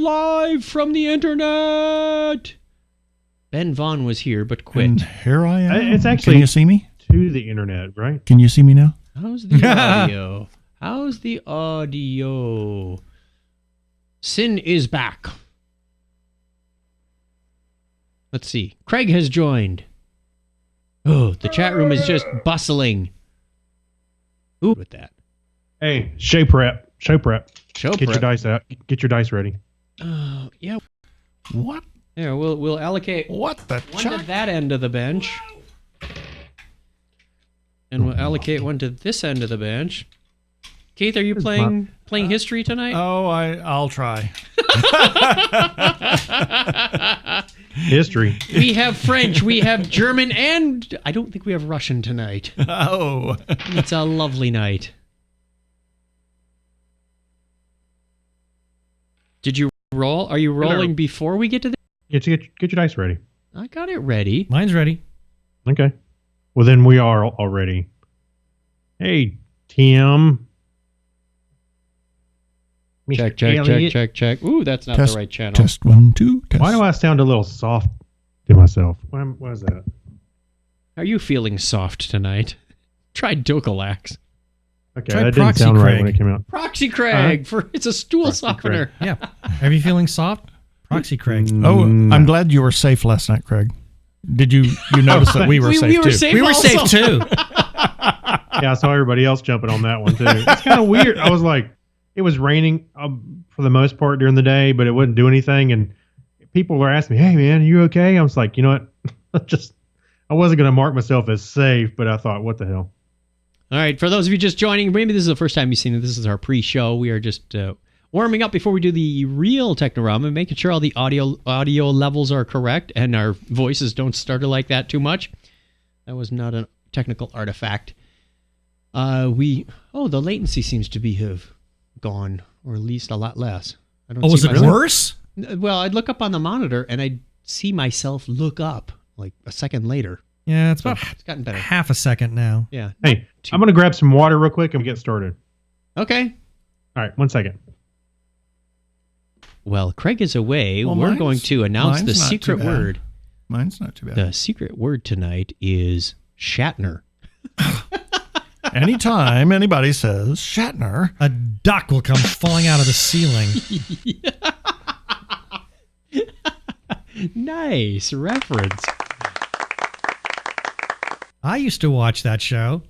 live from the internet. Ben Vaughn was here, but quit. And here I am. It's actually Can you see me? To the internet, right? Can you see me now? How's the audio? How's the audio? Sin is back. Let's see. Craig has joined. Oh, the chat room is just bustling. Ooh, with that. Hey, show prep. Show Get your dice out. Get your dice ready. Yeah. What? Yeah, we'll allocate What the one to that end of the bench. And we'll allocate one to this end of the bench. Keith, are you playing history tonight? Oh, I'll try. History. We have French, we have German, and I don't think we have Russian tonight. Oh. It's a lovely night. Did you roll? Are you rolling before we get to this? Get your dice ready. I got it ready. Mine's ready. Okay. Well, then we are already. Hey, Tim. Check. Ooh, that's not the right channel. Test 1, 2. Test. Why do I sound a little soft to myself? Why is that? Are you feeling soft tonight? Try Docalax. Okay, Try that didn't Proxy sound right Craig. when it came out. Proxy Craig. It's a stool Proxy softener. Yeah. Are you feeling soft? Proxy Craig. Oh, I'm glad you were safe last night, Craig. Did you notice that we were safe we were too? safe We were also. safe too. Yeah, I saw everybody else jumping on that one too. It's kind of weird. I was like, it was raining for the most part during the day, but it wouldn't do anything. And people were asking me, "Hey, man, are you okay?" I was like, you know what? I wasn't going to mark myself as safe, but I thought, what the hell? All right, for those of you just joining, maybe this is the first time you've seen it. This is our pre-show. We are just warming up before we do the real Technorama, making sure all the audio levels are correct and our voices don't stutter like that too much. That was not a technical artifact. The latency seems to have gone, or at least a lot less. I don't. Was it worse? Well, I'd look up on the monitor and I'd see myself look up like a second later. Yeah, it's gotten better. Half a second now. Yeah. Hey, I'm going to grab some water real quick and get started. Okay. All right, 1 second. Well, Craig is away. Well, we're going to announce the mine's not secret too bad. word. Mine's not too bad. The secret word tonight is Shatner. Anytime anybody says Shatner, A duck will come falling out of the ceiling. Nice reference. I used to watch that show.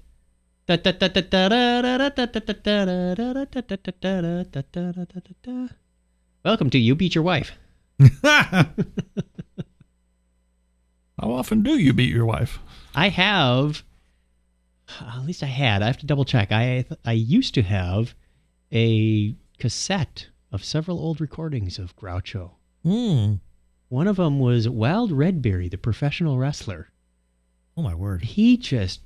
Welcome to You Beat Your Wife. how often do you beat your wife? I have, at least I have to double check. I used to have a cassette of several old recordings of Groucho. One of them was Wild Redberry, the professional wrestler. Oh, my word. He just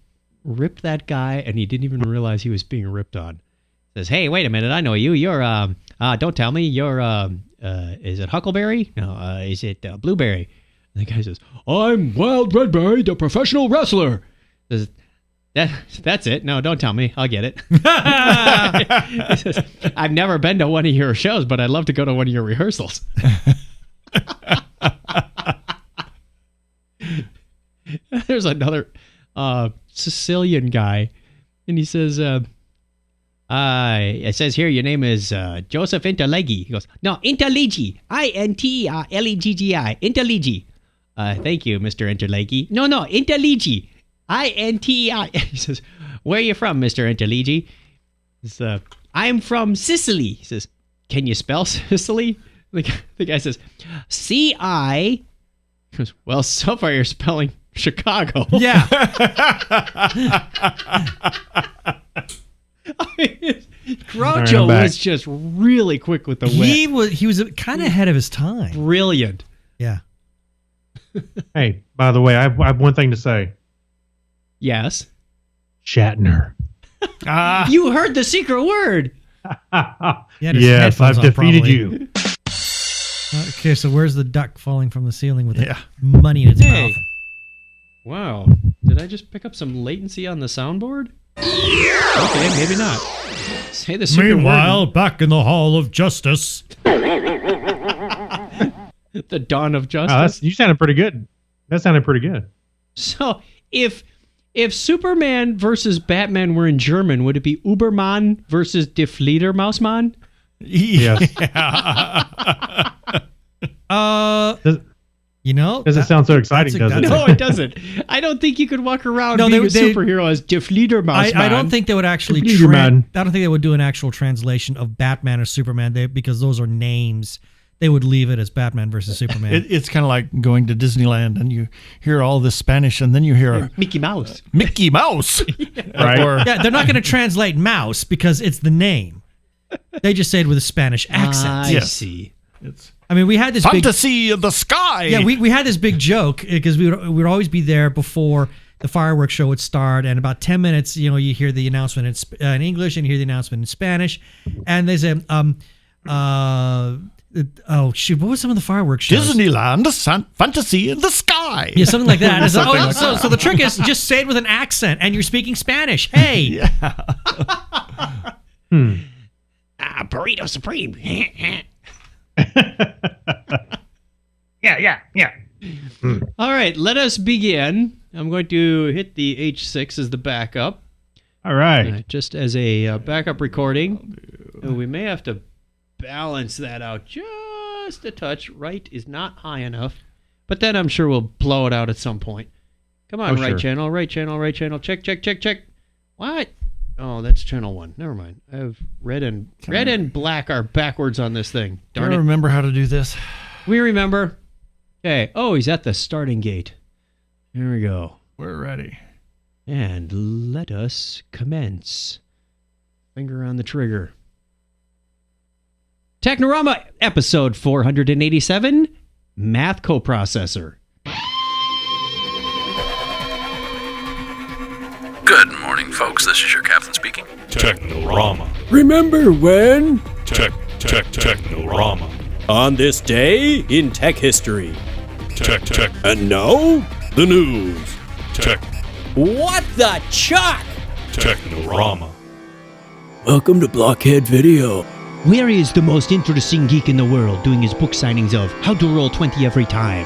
ripped that guy, and he didn't even realize he was being ripped on. Says, "Hey, wait a minute, I know you. You're, don't tell me, you're, is it Huckleberry? No, is it Blueberry?" And the guy says, "I'm Wild Redberry, the professional wrestler." Says, That's it. No, don't tell me. I'll get it. He says, "I've never been to one of your shows, but I'd love to go to one of your rehearsals." There's another Sicilian guy, and he says, it says here your name is Joseph Interleggi. He goes, "No, Interleggi. Interleggi. Interleggi. Thank you, Mr. Interleggi. No, Interleggi. Intei." He says, "Where are you from, Mr. Interleggi?" He says, "I'm from Sicily." He says, "Can you spell Sicily?" The guy says, "C-I." He goes, "Well, so far you're spelling Chicago." Yeah. Groucho was just really quick with the wit. He was kind of ahead of his time. Brilliant. Yeah. Hey, by the way, I have one thing to say. Yes. Shatner. You heard the secret word. Yes, I've defeated you. Okay, so where's the duck falling from the ceiling with the money in its mouth? Wow. Did I just pick up some latency on the soundboard? Okay, maybe not. Say the secret Meanwhile, word. back in the Hall of Justice. The dawn of Oh, justice. you sounded pretty good. That sounded pretty good. So if Superman versus Batman were in German, would it be Ubermann versus Die Fledermausmann? Yes. Doesn't sound so exciting, does it? No, it doesn't. I don't think you could walk around being a superhero as Die Fledermausmann. I don't think they would actually. Die I Fledermausmann. don't think they would do an actual translation of Batman or Superman because those are names. They would leave it as Batman versus Superman. It's kind of like going to Disneyland and you hear all this Spanish and then you hear Mickey Mouse. Mickey Mouse. Right. Or, Yeah, they're not going to translate mouse because it's the name. They just say it with a Spanish accent. I Yes. see. it's I mean, we had this big. fantasy of the sky. Yeah, we had this big joke because we would always be there before the fireworks show would start, and about 10 minutes, you hear the announcement in English and you hear the announcement in Spanish, and they say, oh shoot, what was some of the fireworks shows? Disneyland, fantasy in the sky. Yeah, something like that. It's like, Something like that. So the trick is just say it with an accent, and you're speaking Spanish. Hey, Burrito Supreme. Yeah. All right, let us begin. I'm going to hit the H6 as the backup. All right. Just as a backup recording. We may have to balance that out just a touch. Right is not high enough, but then I'm sure we'll blow it out at some point. Come on, right channel. Check. What? Oh, that's channel 1. Never mind. I have red and black are backwards on this thing. Do you Darn it. remember how to do this? We remember. Okay. Oh, he's at the starting gate. Here we go. We're ready. And let us commence. Finger on the trigger. Technorama, episode 487, Math Coprocessor. Good morning, folks. This is your captain speaking. Technorama. Remember when? Technorama. On this day in tech history. Tech. And now, the news. Tech. What the chuck? Technorama. Welcome to Blockhead Video. Where is the most interesting geek in the world doing his book signings of How to Roll 20 Every Time?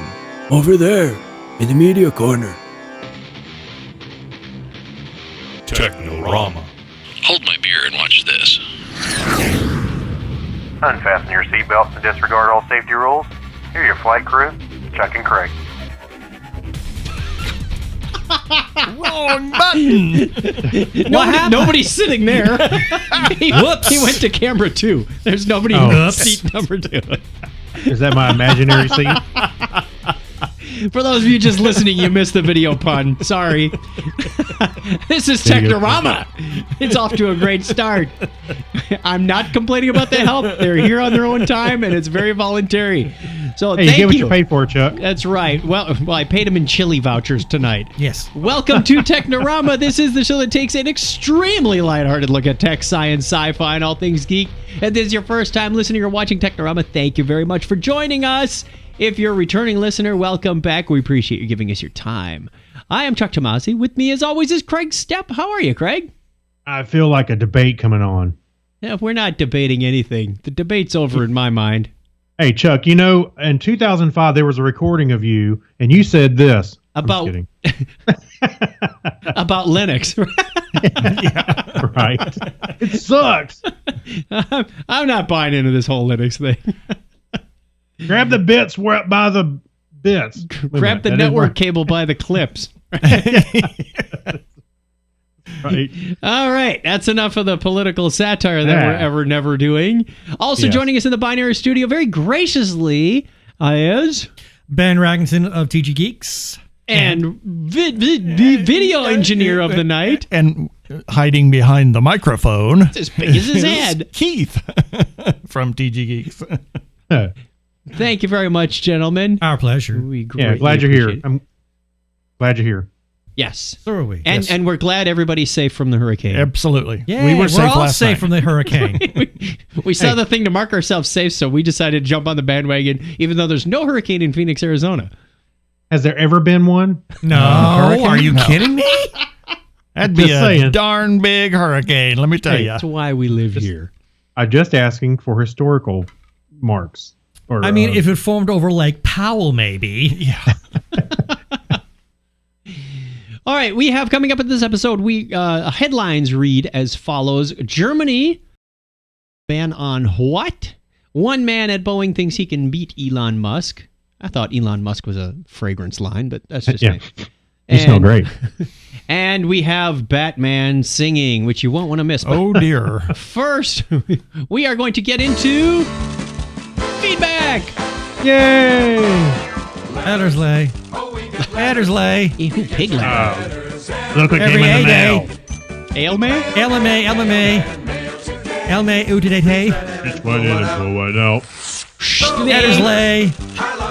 Over there, in the media corner. Technorama. Hold my beer and watch this. Unfasten your seatbelts and disregard all safety rules. Here are your flight crew, Chuck and Craig. Wrong button. Nobody's sitting there. Whoops. He went to camera 2. There's nobody in Oops. seat number 2. Is that my imaginary seat? For those of you just listening, you missed the video pun. Sorry. This is Technorama. It's off to a great start. I'm not complaining about the help. They're here on their own time, and it's very voluntary. So Hey, you thank get what you. you paid for, Chuck. That's right. Well, I paid him in chili vouchers tonight. yes. Welcome to Technorama. This is the show that takes an extremely lighthearted look at tech, science, sci-fi, and all things geek. And this is your first time listening or watching Technorama, thank you very much for joining us. If you're a returning listener, welcome back. We appreciate you giving us your time. I am Chuck Tomasi. With me, as always, is Craig Stepp. How are you, Craig? I feel like a debate coming on. Yeah, we're not debating anything. The debate's over in my mind. Hey, Chuck, in 2005, there was a recording of you, and you said this. I'm just About kidding. about Linux. Right. It sucks. I'm not buying into this whole Linux thing. Grab the bits by the bits. Grab the That is network cable by the clips. Right. All right, that's enough of the political satire that we're ever never doing. Also Yes. joining us in the Binary Studio very graciously is Ben Ragnarsson of TG Geeks. and video engineer of the night. And hiding behind the microphone. It's as big as his is head. Keith from TG Geeks. Thank you very much, gentlemen. Our pleasure. We Yeah, greatly glad you're here. appreciate it. I'm glad you're here. Yes. So are we. And we're glad everybody's safe from the hurricane. Absolutely. yeah, we were safe all last safe night. from the hurricane. We saw the thing to mark ourselves safe, so we decided to jump on the bandwagon, even though there's no hurricane in Phoenix, Arizona. Has there ever been one? No, hurricane? are you No. kidding me? That'd be Just a saying. darn big hurricane, let me tell you. That's why we live here. I'm just asking for historical marks. Or, I mean, if it formed over Lake Powell, maybe. Yeah. All right, we have coming up in this episode, headlines read as follows. Germany ban on what? One man at Boeing thinks he can beat Elon Musk. I thought Elon Musk was a fragrance line, but that's just me. You smell great. And we have Batman singing, which you won't want to miss. But Oh, dear. first, we are going to get into feedback. Yay! Edersley. Edersley. Ew, Piglet. Little quick Every game in the mail. A-Day. Ailman? Elme. Utidete. Just went in and pull one out. Edersley.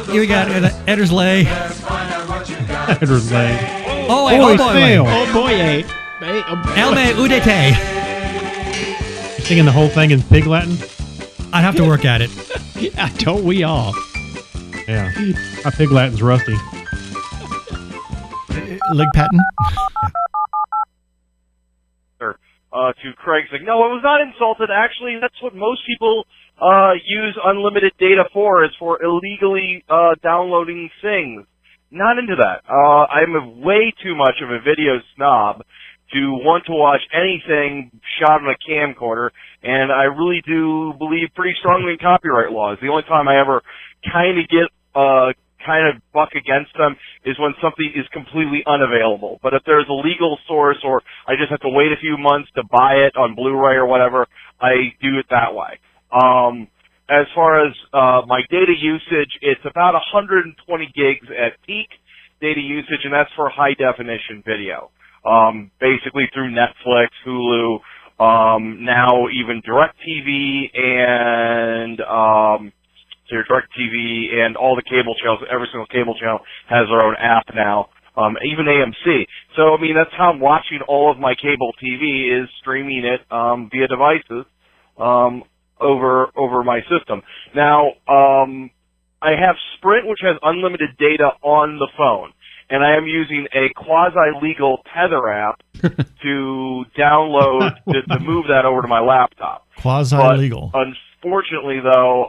Here we got Edersley. Edward's leg. Oh, Boy, boy. fail. Oh, boy, eh? Elme Udete. You're singing the whole thing in Pig Latin? I'd have to work at it. Yeah, don't we all? Yeah. My Pig Latin's rusty. Leg patent? To Craig's like, no, I was not insulted. Actually, that's what most people use unlimited data for, is for illegally downloading things. Not into that. I'm way too much of a video snob to want to watch anything shot on a camcorder, and I really do believe pretty strongly in copyright laws. The only time I ever kind of buck against them is when something is completely unavailable. But if there's a legal source, or I just have to wait a few months to buy it on Blu-ray or whatever, I do it that way. As far as my data usage, it's about 120 gigs at peak data usage, and that's for high definition video. Basically through Netflix, Hulu, now even DirecTV and DirecTV and all the cable channels. Every single cable channel has their own app now. Even AMC. So I mean, that's how I'm watching all of my cable TV, is streaming it via devices. Over my system. Now, I have Sprint, which has unlimited data on the phone, and I am using a quasi-legal Tether app to download, to move that over to my laptop. Quasi-legal. But unfortunately, though,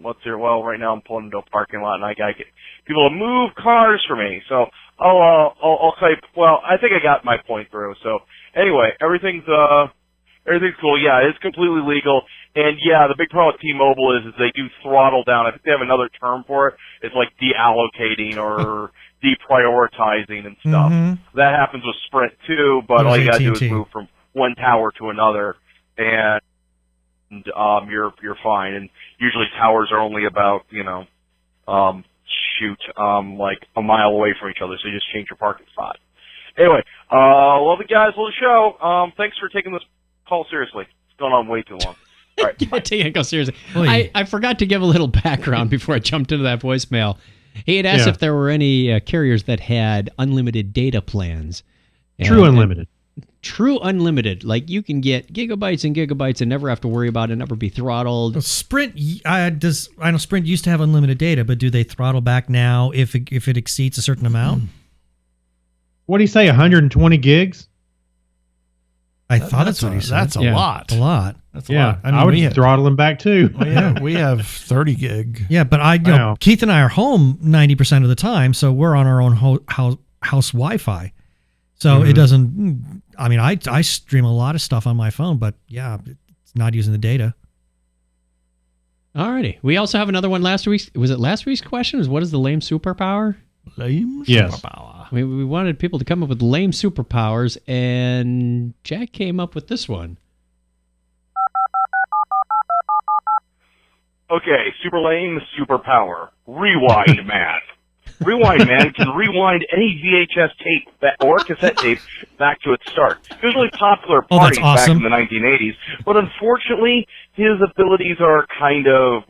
let's see, well, right now I'm pulling into a parking lot, and I gotta get people to move cars for me, so I'll type, well, I think I got my point through, so anyway, everything's cool. Yeah, it's completely legal. And yeah, the big problem with T-Mobile is they do throttle down. I think they have another term for it. It's like deallocating or deprioritizing and stuff. Mm-hmm. That happens with Sprint too, but all you gotta do is move from one tower to another, and you're fine. And usually towers are only about, like a mile away from each other, so you just change your parking spot. Anyway, love the guys, love the show. Thanks for taking this call seriously. It's going on way too long. All right, Can't take it seriously. I forgot to give a little background before I jumped into that voicemail. He had asked if there were any carriers that had unlimited data plans. True unlimited. True unlimited. Like you can get gigabytes and gigabytes and never have to worry about it, never be throttled. Well, Sprint, I know Sprint used to have unlimited data, but do they throttle back now if it exceeds a certain amount? What do you say, 120 gigs? I thought that's what he said. That's a lot. A lot. That's a lot. I would throttle them back too. We have 30 gig. Yeah, but Keith and I are home 90% of the time, so we're on our own house Wi-Fi. So it doesn't. I mean, I stream a lot of stuff on my phone, but yeah, it's not using the data. Alrighty. We also have another one last week. Was it last week's question? What is the lame superpower? Lame Yes. superpower. We wanted people to come up with lame superpowers, and Jack came up with this one. Okay, super lame superpower. Rewind Man. Rewind Man can rewind any VHS tape or cassette tape back to its start. It was really popular at parties back in the 1980s, but unfortunately, his abilities are kind of,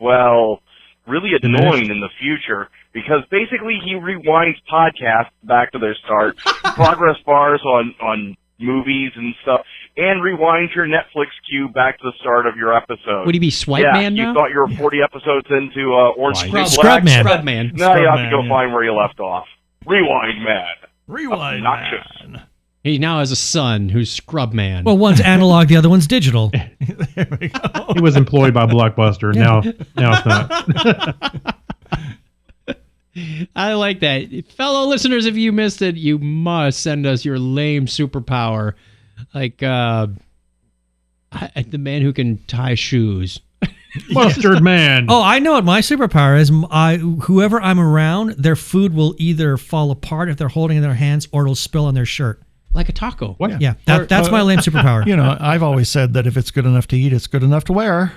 really annoying in the future, because basically he rewinds podcasts back to their start, progress bars on movies and stuff, and rewinds your Netflix queue back to the start of your episode. Would he be Swipe Man now? You thought you were 40 episodes into Orange is the New Scrub Black. Scrub Man. Now you have to go find where you left off. Rewind Man. Rewind Obnoxious. Man. He now has a son who's Scrubman. Well, one's analog, the other one's digital. There we go. He was employed by Blockbuster. Now it's not. I like that. Fellow listeners, if you missed it, you must send us your lame superpower. Like the man who can tie shoes. Mustard Man. Oh, I know what my superpower is. Whoever I'm around, their food will either fall apart if they're holding it in their hands or it'll spill on their shirt. Like a taco. What? Yeah, that's my lame superpower. You know, I've always said that if it's good enough to eat, it's good enough to wear.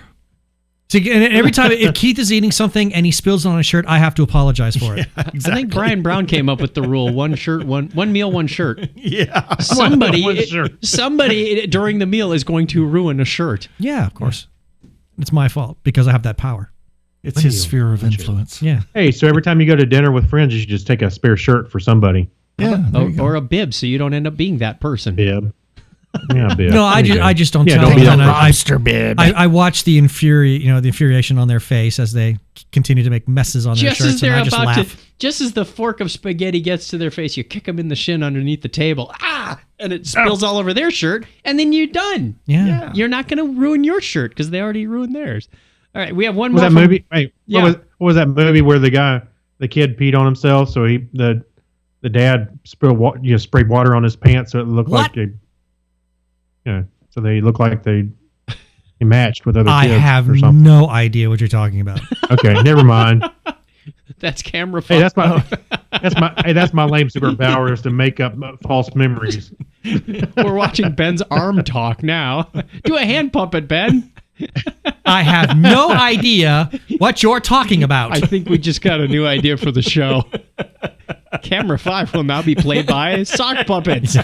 See, and every time if Keith is eating something and he spills it on his shirt, I have to apologize for it. I think Brian Brown came up with the rule: one shirt, one meal, one shirt. Yeah. Somebody during the meal is going to ruin a shirt. Yeah, of course. It's my fault because I have that power. It's his sphere of influence. Yeah. Hey, so every time you go to dinner with friends, you should just take a spare shirt for somebody. Yeah. Or a bib, so you don't end up being that person. Bib. Yeah, bib. No, I just don't Yeah, tell don't be them. that And Lobster bib. I watch the infuriation on their face as they continue to make messes on their Just shirts, as they're and I just about laugh. to, just as the fork of spaghetti gets to their face, you kick them in the shin underneath the table. And it spills all over their shirt, and then you're done. Yeah. You're not going to ruin your shirt because they already ruined theirs. All right, we have one Was more. that movie? Hey, Yeah. what was that movie where the kid peed on himself? So the dad sprayed water on his pants so it looked like so they look like they matched with other I kids have or something. no idea what you're talking about. Okay, never mind. That's camera. Hey, that's my lame superpower is to make up false memories. We're watching Ben's arm talk now. Do a hand puppet, Ben. I have no idea what you're talking about. I think we just got a new idea for the show. Camera 5 will now be played by sock puppets.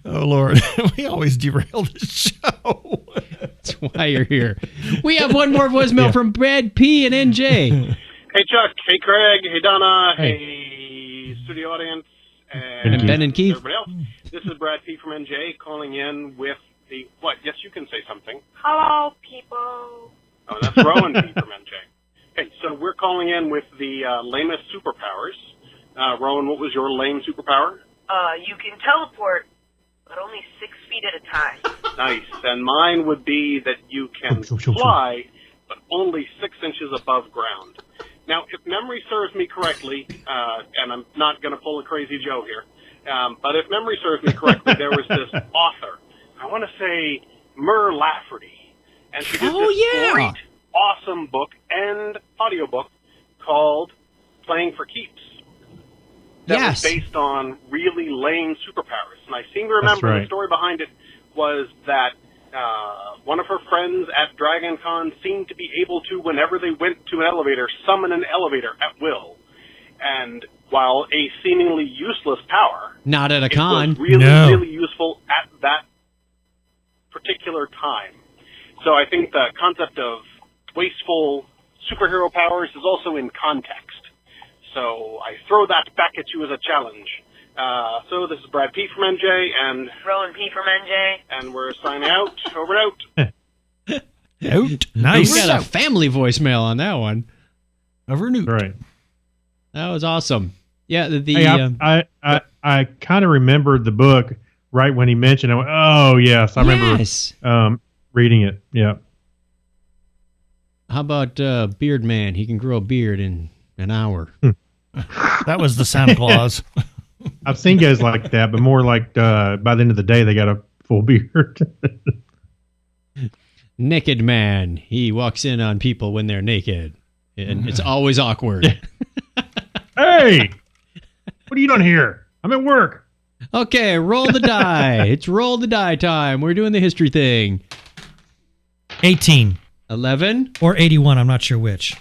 Oh, Lord. We always derail the show. That's why you're here. We have one more voicemail from Brad P. and NJ. Hey, Chuck. Hey, Craig. Hey, Donna. Hey. Hey, studio audience. And Ben and Keith. Everybody else. This is Brad P. from NJ calling in with the... What? Yes, you can say something. Hello, people. Oh, that's Rowan P. from NJ. Hey, so we're calling in with the lamest superpowers. Rowan, what was your lame superpower? You can teleport, but only 6 feet at a time. Nice. And mine would be that you can fly, but only 6 inches above ground. Now, if memory serves me correctly, and I'm not going to pull a crazy Joe here, but if memory serves me correctly, there was this author, I want to say Mur Lafferty, and she did this great, awesome book and audiobook called Playing for Keeps. That was based on really lame superpowers. And I seem to remember the story behind it was that one of her friends at Dragon Con seemed to be able to, whenever they went to an elevator, summon an elevator at will. And while a seemingly useless power, not at a con, it was really useful at that particular time. So I think the concept of wasteful superhero powers is also in context. So I throw that back at you as a challenge. So this is Brad P. from NJ and Rowan P. from NJ. And we're signing out. Over and out. Out. Nice. We got a family voicemail on that one. Over and out. Right. That was awesome. Yeah. I kind of remembered the book right when he mentioned it. I went, oh, yes. I remember reading it. Yeah. How about Beard Man? He can grow a beard in an hour. That was the Santa Claus. I've seen guys like that, but more like by the end of the day, they got a full beard. Naked Man. He walks in on people when they're naked. And it's always awkward. Hey! What are you doing here? I'm at work. Okay, roll the die. It's roll the die time. We're doing the history thing. 18. 11? Or 81, I'm not sure which.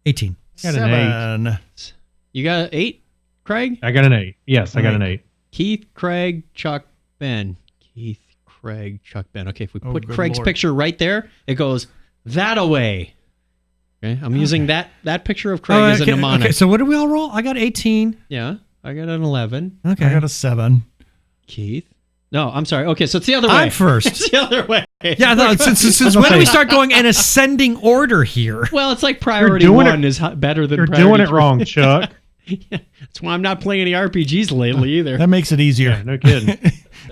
18. Got an 8. You got 8, Craig? I got an 8. Yes, I got an 8. Keith, Craig, Chuck, Ben. Keith, Craig, Chuck, Ben. Okay, if we put Craig's Lord. picture right there, it goes that away. Okay, I'm using that picture of Craig as a mnemonic. Okay, so what did we all roll? I got 18. Yeah, I got an 11. Okay. I got a 7. Keith? No, I'm sorry. Okay, so it's the other way. I'm first. It's the other way. Yeah, no, since when do we start going in ascending order here? Well, it's like priority 1 is better than You're priority doing it 3. wrong, Chuck. That's why I'm not playing any RPGs lately either. That makes it easier. Yeah, no kidding.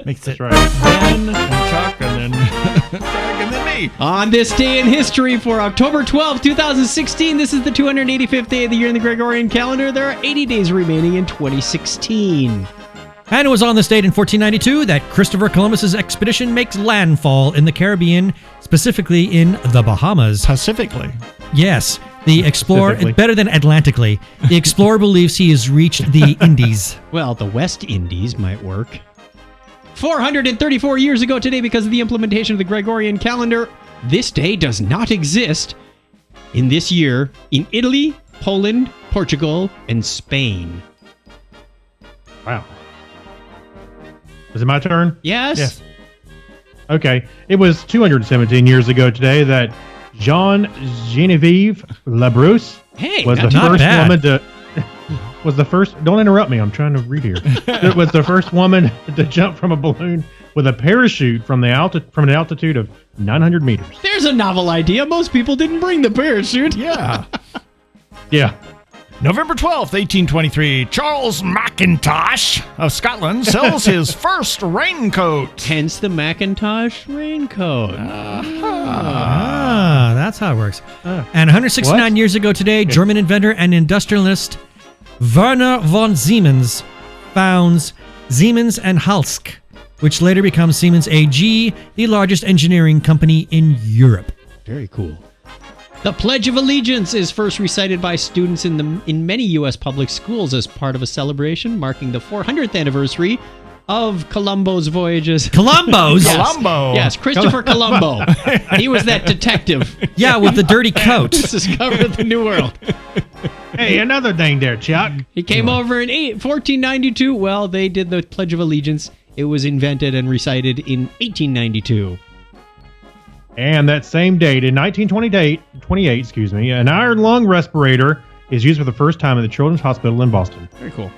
Makes That's it right. Ben and Chuck and then Craig and then me. On this day in history for October 12th, 2016, this is the 285th day of the year in the Gregorian calendar. There are 80 days remaining in 2016. And it was on this date in 1492 that Christopher Columbus's expedition makes landfall in the Caribbean, specifically in the Bahamas. Pacifically. Yes, the explorer, Specifically. better than Atlantically. The explorer believes he has reached the Indies. Well, the West Indies might work. 434 years ago today, because of the implementation of the Gregorian calendar, this day does not exist in this year in Italy, Poland, Portugal, and Spain. Wow. Is it my turn? Yes? Yes. Okay. It was 217 years ago today that Jean Genevieve Labrousse Hey, was the that's not first bad. woman to was the first. Don't interrupt me. I'm trying to read here. It was the first woman to jump from a balloon with a parachute from an altitude of 900 meters. There's a novel idea. Most people didn't bring the parachute. Yeah. Yeah. November 12th, 1823, Charles Mackintosh of Scotland sells his first raincoat. Hence the Macintosh raincoat. Ah, that's how it works. And 169 What? years ago today, German inventor and industrialist Werner von Siemens founds Siemens and Halsk, which later becomes Siemens AG, the largest engineering company in Europe. Very cool. The Pledge of Allegiance is first recited by students in many U.S. public schools as part of a celebration marking the 400th anniversary of Columbo's voyages. Columbo's? Yes. Columbo. Yes, Christopher Columbo. He was that detective. Yeah, with the dirty coat. Discovered the New World. Hey, another thing there, Chuck. He came over in 1492. Well, they did the Pledge of Allegiance. It was invented and recited in 1892. And that same date, in 1928, an iron lung respirator is used for the first time at the Children's Hospital in Boston. Very cool.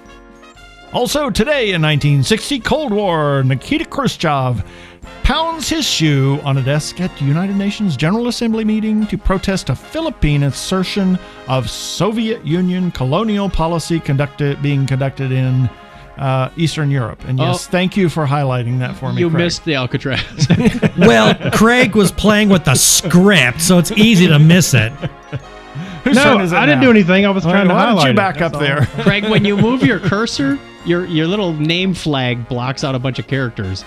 Also today in 1960, Cold War, Nikita Khrushchev pounds his shoe on a desk at the United Nations General Assembly meeting to protest a Philippine assertion of Soviet Union colonial policy being conducted in Eastern Europe. And yes, thank you for highlighting that for me, You Craig. missed the Alcatraz. Well, Craig was playing with the script, so it's easy to miss it. Whose No, turn is it I didn't now? do anything. I was trying to Why don't highlight you it. back That's up all. there? Craig, when you move your cursor, your little name flag blocks out a bunch of characters.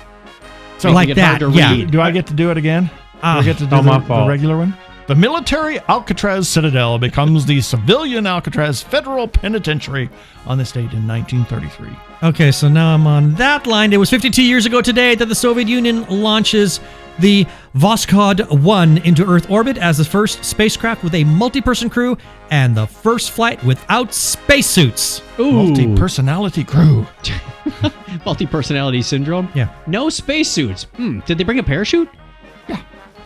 So Making like it that, hard to yeah. read. Do I get to do it again? Do I get to do all my the fault. regular one? The military Alcatraz Citadel becomes the civilian Alcatraz Federal Penitentiary on this date in 1933. Okay, so now I'm on that line. It was 52 years ago today that the Soviet Union launches the Voskhod 1 into Earth orbit as the first spacecraft with a multi-person crew and the first flight without spacesuits. Ooh. Multi-personality crew. Multi-personality syndrome? Yeah. No spacesuits. Did they bring a parachute? Yeah.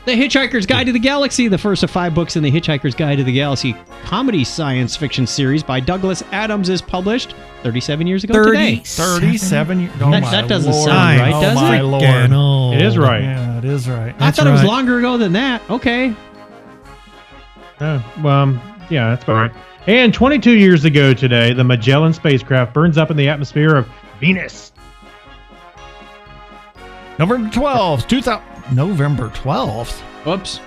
The Hitchhiker's Guide to the Galaxy, the first of 5 books in the Hitchhiker's Guide to the Galaxy comedy science fiction series by Douglas Adams, is published 37 years ago today. 37 years. Oh, That doesn't Lord. sound right, oh does my it? Lord. It is right. Yeah, it is right. I That's thought it was right. longer ago than that. Okay. Yeah, that's about right. And 22 years ago today, the Magellan spacecraft burns up in the atmosphere of Venus. November 12th, November 12th? Whoops.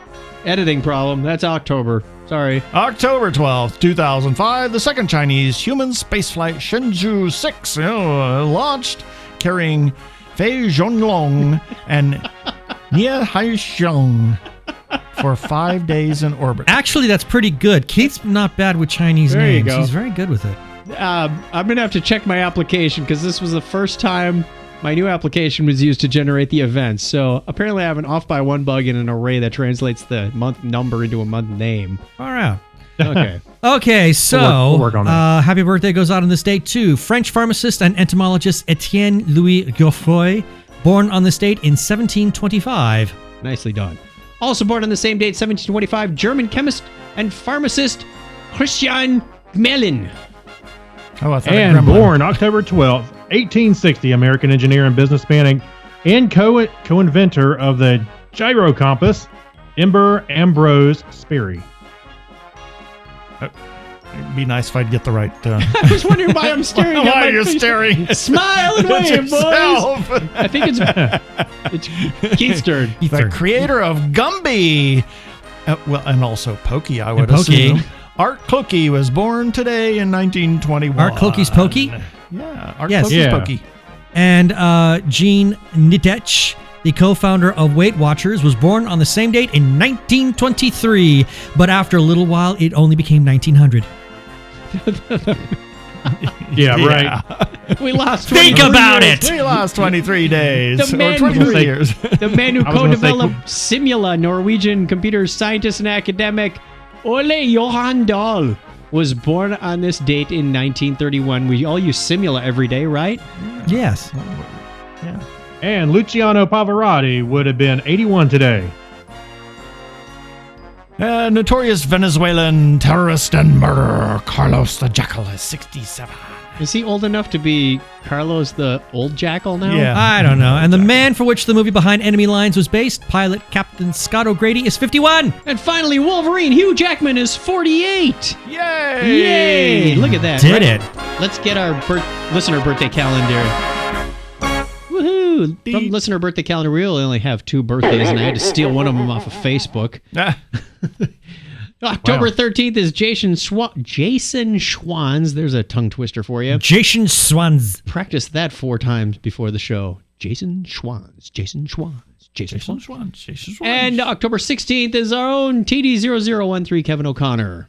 Editing problem. That's October. Sorry. October 12th, 2005, the second Chinese human spaceflight Shenzhou 6 launched, carrying Fei Zhonglong and Nie Haixiong for 5 days in orbit. Actually, that's pretty good. Keith's not bad with Chinese There you names. go. He's very good with it. I'm going to have to check my application because this was the first time my new application was used to generate the events. So apparently I have an off by one bug in an array that translates the month number into a month name. All right. Okay. Okay, so We'll work on that. happy birthday goes out on this date too. French pharmacist and entomologist Etienne Louis Geoffroy, born on this date in 1725. Nicely done. Also born on the same date, 1725, German chemist and pharmacist Christian Gmelin. Oh, I thought And Gremlin. born October 12th, 1860, American engineer and businessman and co-inventor of the gyro compass, Ember Ambrose Sperry. It'd be nice if I'd get the right. I was wondering why I'm staring at Why my you're face. staring? Smile and at wave, boys. yourself. I think it's Keith's turn. The creator of Gumby. Well, and also Pokey, I would Pokey. assume. Art Clokey was born today in 1921. Art Clokey's Pokey? Yeah, Art Yes. Clokey's Yeah. Pokey. And Gene Nitech, the co-founder of Weight Watchers, was born on the same date in 1923, but after a little while, it only became 1900. Yeah, right. We lost. Think 23 about years. it. We lost 23 days. The Or man 23 who- years. The man who I was gonna say- co-developed Simula, Norwegian computer scientist and academic Ole Johan Dahl, was born on this date in 1931. We all use Simula every day, right? Yes. Yeah. And Luciano Pavarotti would have been 81 today. Notorious Venezuelan terrorist and murderer Carlos the Jackal is 67. Is he old enough to be Carlos the Old Jackal now? Yeah. I don't know. And the man for which the movie Behind Enemy Lines was based, pilot Captain Scott O'Grady, is 51. And finally, Wolverine Hugh Jackman is 48. Yay! Yay! Look at that. Did it. Let's get our listener birthday calendar. Woohoo! From listener birthday calendar, we only have 2 birthdays, and I had to steal one of them off of Facebook. October 13th is Jason Schwanz. There's a tongue twister for you. Jason Swans. Practice that 4 times before the show. Jason Schwanz. Jason Schwanz. Jason Schwanz. Jason Schwanz. And October 16th is our own TD0013 Kevin O'Connor.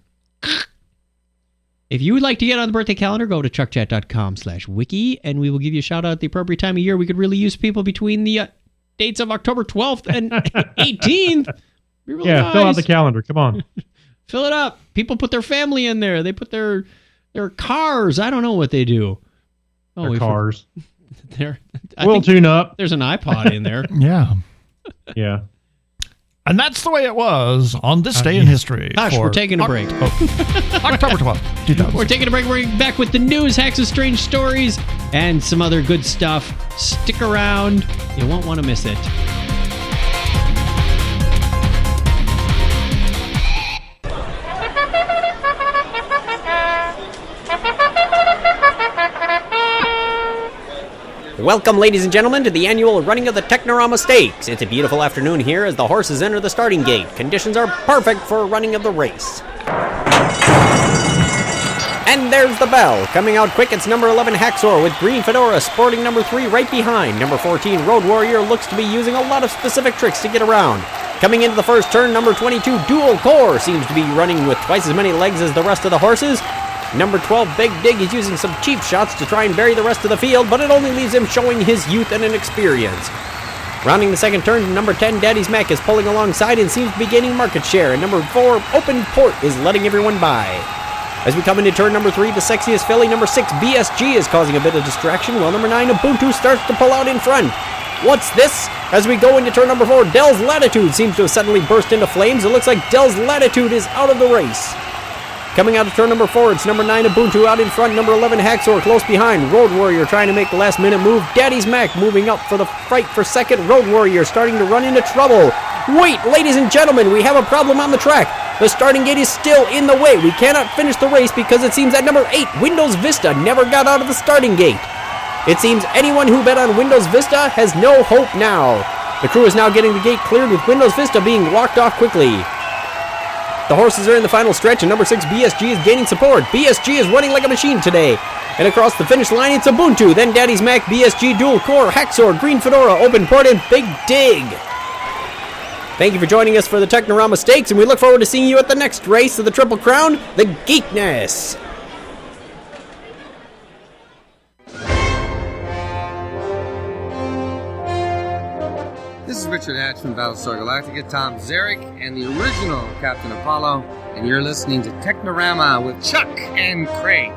If you would like to get on the birthday calendar, go to chuckchat.com/wiki, and we will give you a shout out at the appropriate time of year. We could really use people between the dates of October 12th and 18th. Be really Yeah, fill out nice. the calendar. Come on. Fill it up. People put their family in there. They put their cars. I don't know what they do. Oh, Their cars. I We'll think tune up. There's an iPod in there. Yeah. Yeah. And that's the way it was on this day in history. Gosh, for we're taking a break. October 12th, 2000. We're taking a break. We're back with the news, hacks, and strange stories, and some other good stuff. Stick around. You won't want to miss it. Welcome, ladies and gentlemen, to the annual running of the Technorama Stakes. It's a beautiful afternoon here as the horses enter the starting gate. Conditions are perfect for a running of the race. And there's the bell. Coming out quick, it's number 11 Haxor with green fedora sporting number 3 right behind. Number 14 Road Warrior looks to be using a lot of specific tricks to get around. Coming into the first turn, number 22 Dual Core seems to be running with twice as many legs as the rest of the horses. Number 12, Big Dig, is using some cheap shots to try and bury the rest of the field, but it only leaves him showing his youth and inexperience. Rounding the second turn, number 10, Daddy's Mac, is pulling alongside and seems to be gaining market share, and number 4, Open Port, is letting everyone by. As we come into turn number 3, the sexiest filly, number 6, BSG, is causing a bit of distraction, while number 9, Ubuntu, starts to pull out in front. What's this? As we go into turn number 4, Dell's Latitude seems to have suddenly burst into flames. It looks like Dell's Latitude is out of the race. Coming out of turn number 4, it's number 9 Ubuntu out in front, number 11 Haxor close behind, Road Warrior trying to make the last minute move, Daddy's Mac moving up for the fight for second, Road Warrior starting to run into trouble. Wait, ladies and gentlemen, we have a problem on the track. The starting gate is still in the way. We cannot finish the race because it seems that number 8, Windows Vista, never got out of the starting gate. It seems anyone who bet on Windows Vista has no hope now. The crew is now getting the gate cleared with Windows Vista being walked off quickly. The horses are in the final stretch, and number 6, BSG, is gaining support. BSG is running like a machine today. And across the finish line, it's Ubuntu, then Daddy's Mac, BSG, Dual Core, Haxor, Green Fedora, Open Port, and Big Dig. Thank you for joining us for the Technorama Stakes, and we look forward to seeing you at the next race of the Triple Crown, the Geekness. This is Richard Hatch from Battlestar Galactica, Tom Zarek, and the original Captain Apollo, and you're listening to Technorama with Chuck and Craig.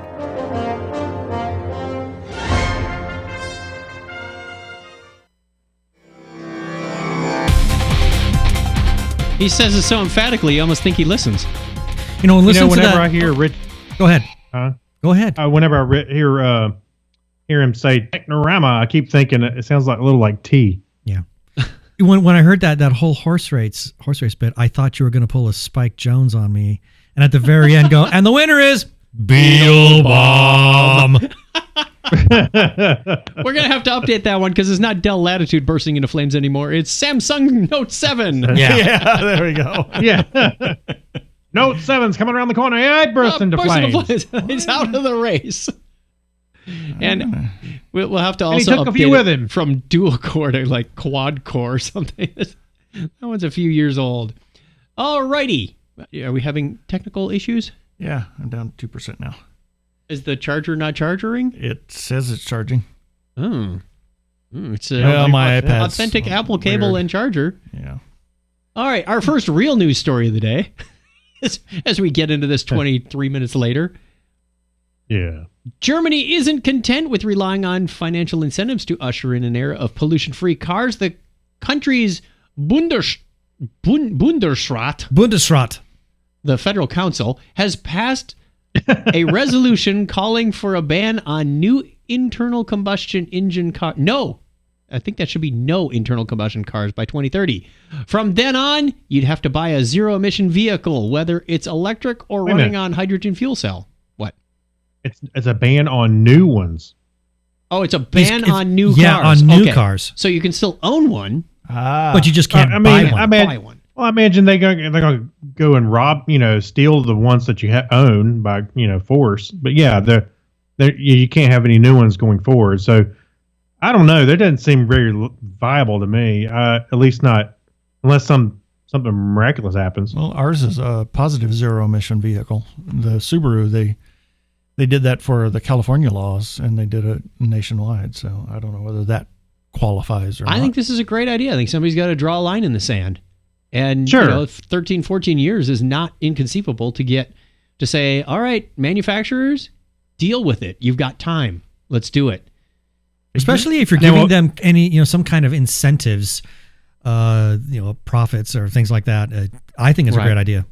He says it so emphatically, you almost think he listens. You know, and listen to whenever that. I hear Rich, Go ahead. huh? Go ahead. Whenever I hear him say Technorama, I keep thinking it sounds like a little like tea. Yeah. When I heard that whole horse race bit, I thought you were going to pull a Spike Jones on me, and at the very end go, and the winner is Beetle bomb. We're going to have to update that one because it's not Dell Latitude bursting into flames anymore. It's Samsung Note 7. Yeah, there we go. Yeah. Note 7's coming around the corner. Yeah, it burst into flames. He's out of the race. And we'll have to also he took a few update with it him. from dual core to like quad core or something. That one's a few years old. Alrighty. Are we having technical issues? Yeah, I'm down 2% now. Is the charger not charging? It says it's charging. Oh. It's my iPad's authentic Apple cable weird. and charger. Yeah. All right, our first real news story of the day, as we get into this 23 minutes later. Yeah. Germany isn't content with relying on financial incentives to usher in an era of pollution-free cars. The country's Bundesrat, the federal council, has passed a resolution calling for a ban on new internal combustion engine cars. No, I think that should be no internal combustion cars by 2030. From then on, you'd have to buy a zero-emission vehicle, whether it's electric or running on hydrogen fuel cell. What? It's a ban on new ones. Oh, it's a ban on new cars. Yeah, on new cars. So you can still own one, but you just can't buy one. buy one. Well, I imagine they're gonna go and rob, steal the ones that you own by, force. But yeah, you can't have any new ones going forward. So I don't know. That doesn't seem very viable to me. At least not unless something miraculous happens. Well, ours is a positive zero emission vehicle. The Subaru, they did that for the California laws, and they did it nationwide. So I don't know whether that qualifies or not. I think this is a great idea. I think somebody's got to draw a line in the sand. And sure. 13, 14 years is not inconceivable to say, all right, manufacturers, deal with it. You've got time. Let's do it. Especially if you're giving them any, some kind of incentives, profits or things like that. I think it's a great idea.